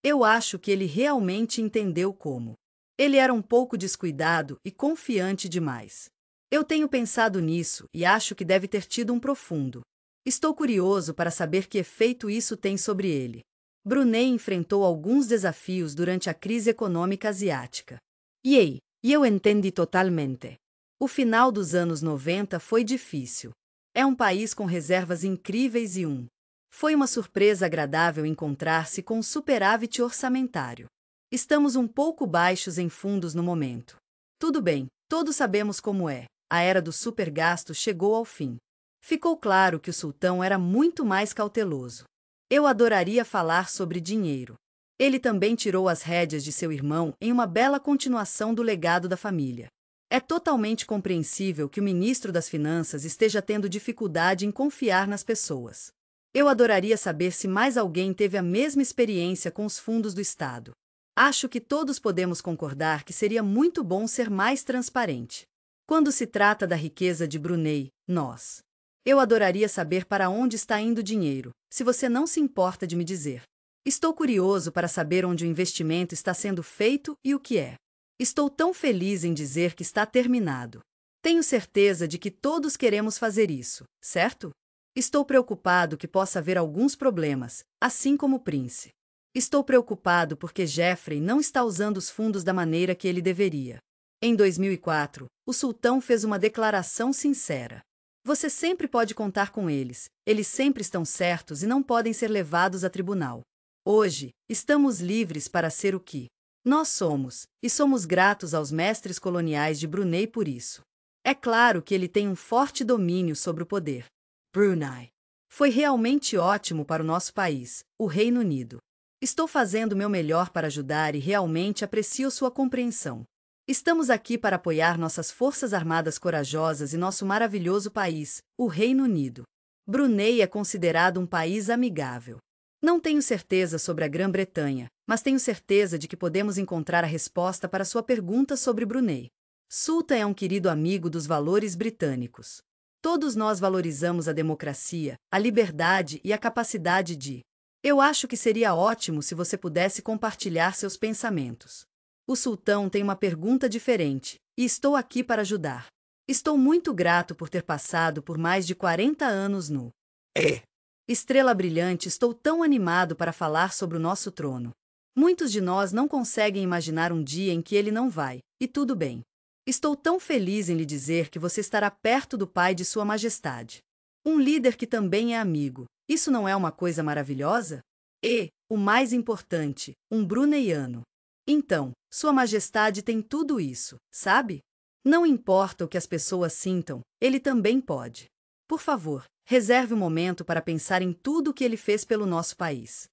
eu acho que ele realmente entendeu como. Ele era um pouco descuidado e confiante demais. Eu tenho pensado nisso e acho que deve ter tido um profundo. Estou curioso para saber que efeito isso tem sobre ele. Brunei enfrentou alguns desafios durante a crise econômica asiática. E eu entendi totalmente. O final dos anos 90 foi difícil. É um país com reservas incríveis e foi uma surpresa agradável encontrar-se com um superávit orçamentário. Estamos um pouco baixos em fundos no momento. Tudo bem, todos sabemos como é. A era do supergasto chegou ao fim. Ficou claro que o sultão era muito mais cauteloso. Eu adoraria falar sobre dinheiro. Ele também tirou as rédeas de seu irmão em uma bela continuação do legado da família. É totalmente compreensível que o ministro das Finanças esteja tendo dificuldade em confiar nas pessoas. Eu adoraria saber se mais alguém teve a mesma experiência com os fundos do Estado. Acho que todos podemos concordar que seria muito bom ser mais transparente. Quando se trata da riqueza de Brunei, eu adoraria saber para onde está indo o dinheiro, se você não se importa de me dizer. Estou curioso para saber onde o investimento está sendo feito e o que é. Estou tão feliz em dizer que está terminado. Tenho certeza de que todos queremos fazer isso, certo? Estou preocupado que possa haver alguns problemas, assim como o Prince. Estou preocupado porque Jeffrey não está usando os fundos da maneira que ele deveria. Em 2004, o sultão fez uma declaração sincera. Você sempre pode contar com eles sempre estão certos e não podem ser levados a tribunal. Hoje, estamos livres para ser o que nós somos, e somos gratos aos mestres coloniais de Brunei por isso. É claro que ele tem um forte domínio sobre o poder. Brunei foi realmente ótimo para o nosso país, o Reino Unido. Estou fazendo meu melhor para ajudar e realmente aprecio sua compreensão. Estamos aqui para apoiar nossas forças armadas corajosas e nosso maravilhoso país, o Reino Unido. Brunei é considerado um país amigável. Não tenho certeza sobre a Grã-Bretanha, mas tenho certeza de que podemos encontrar a resposta para sua pergunta sobre Brunei. Sultan é um querido amigo dos valores britânicos. Todos nós valorizamos a democracia, a liberdade e a capacidade de. Eu acho que seria ótimo se você pudesse compartilhar seus pensamentos. O sultão tem uma pergunta diferente, e estou aqui para ajudar. Estou muito grato por ter passado por mais de 40 anos no Estrela Brilhante. Estou tão animado para falar sobre o nosso trono. Muitos de nós não conseguem imaginar um dia em que ele não vai, e tudo bem. Estou tão feliz em lhe dizer que você estará perto do pai de Sua Majestade. Um líder que também é amigo. Isso não é uma coisa maravilhosa? E, o mais importante, um bruneiano. Então, Sua Majestade tem tudo isso, sabe? Não importa o que as pessoas sintam, ele também pode. Por favor, reserve um momento para pensar em tudo o que ele fez pelo nosso país.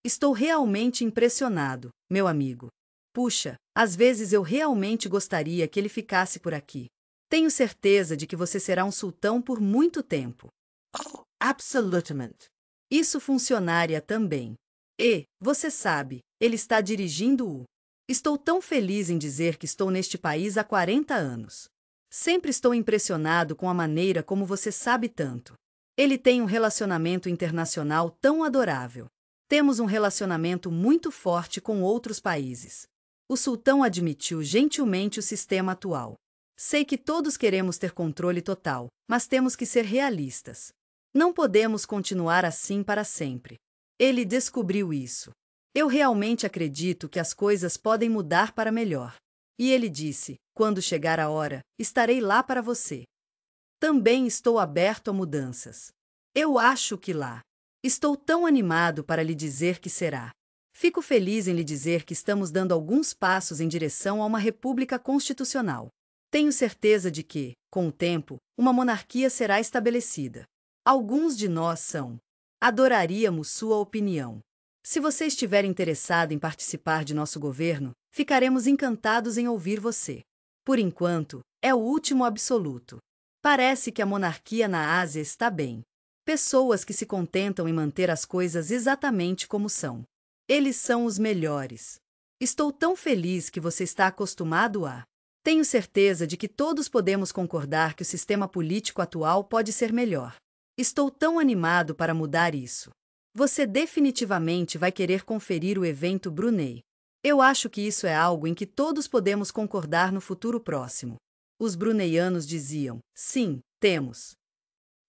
Estou realmente impressionado, meu amigo. Puxa, às vezes eu realmente gostaria que ele ficasse por aqui. Tenho certeza de que você será um sultão por muito tempo. Oh, absolutamente. Isso funcionaria também. E, você sabe, ele está dirigindo o. Estou tão feliz em dizer que estou neste país há 40 anos. Sempre estou impressionado com a maneira como você sabe tanto. Ele tem um relacionamento internacional tão adorável. Temos um relacionamento muito forte com outros países. O sultão admitiu gentilmente o sistema atual. Sei que todos queremos ter controle total, mas temos que ser realistas. Não podemos continuar assim para sempre. Ele descobriu isso. Eu realmente acredito que as coisas podem mudar para melhor. E ele disse: quando chegar a hora, estarei lá para você. Também estou aberto a mudanças. Eu acho que lá. Estou tão animado para lhe dizer que será. Fico feliz em lhe dizer que estamos dando alguns passos em direção a uma república constitucional. Tenho certeza de que, com o tempo, uma monarquia será estabelecida. Alguns de nós são. Adoraríamos sua opinião. Se você estiver interessado em participar de nosso governo, ficaremos encantados em ouvir você. Por enquanto, é o último absoluto. Parece que a monarquia na Ásia está bem. Pessoas que se contentam em manter as coisas exatamente como são. Eles são os melhores. Estou tão feliz que você está acostumado a. Tenho certeza de que todos podemos concordar que o sistema político atual pode ser melhor. Estou tão animado para mudar isso. Você definitivamente vai querer conferir o evento Brunei. Eu acho que isso é algo em que todos podemos concordar no futuro próximo. Os bruneianos diziam: sim, temos.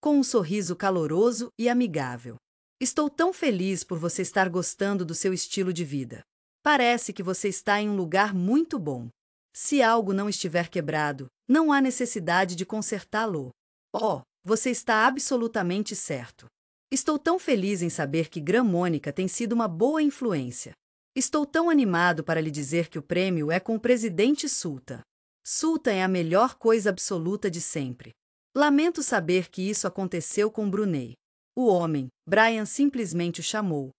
Com um sorriso caloroso e amigável. Estou tão feliz por você estar gostando do seu estilo de vida. Parece que você está em um lugar muito bom. Se algo não estiver quebrado, não há necessidade de consertá-lo. Oh, você está absolutamente certo. Estou tão feliz em saber que Grã-Mônica tem sido uma boa influência. Estou tão animado para lhe dizer que o prêmio é com o presidente Sultan. Sultan é a melhor coisa absoluta de sempre. Lamento saber que isso aconteceu com Brunei. O homem, Brian simplesmente o chamou.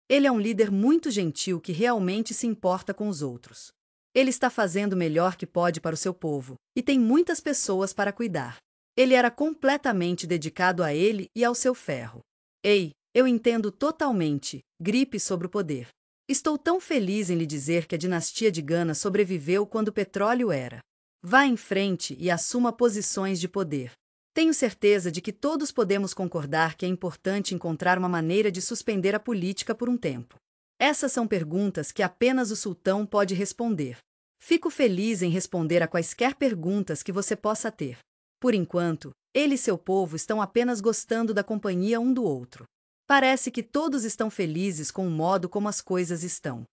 Ele é um líder muito gentil que realmente se importa com os outros. Ele está fazendo o melhor que pode para o seu povo, e tem muitas pessoas para cuidar. Ele era completamente dedicado a ele e ao seu ferro. Ei, eu entendo totalmente, gripe sobre o poder. Estou tão feliz em lhe dizer que a dinastia de Gana sobreviveu quando o petróleo era. Vá em frente e assuma posições de poder. Tenho certeza de que todos podemos concordar que é importante encontrar uma maneira de suspender a política por um tempo. Essas são perguntas que apenas o sultão pode responder. Fico feliz em responder a quaisquer perguntas que você possa ter. Por enquanto, ele e seu povo estão apenas gostando da companhia um do outro. Parece que todos estão felizes com o modo como as coisas estão.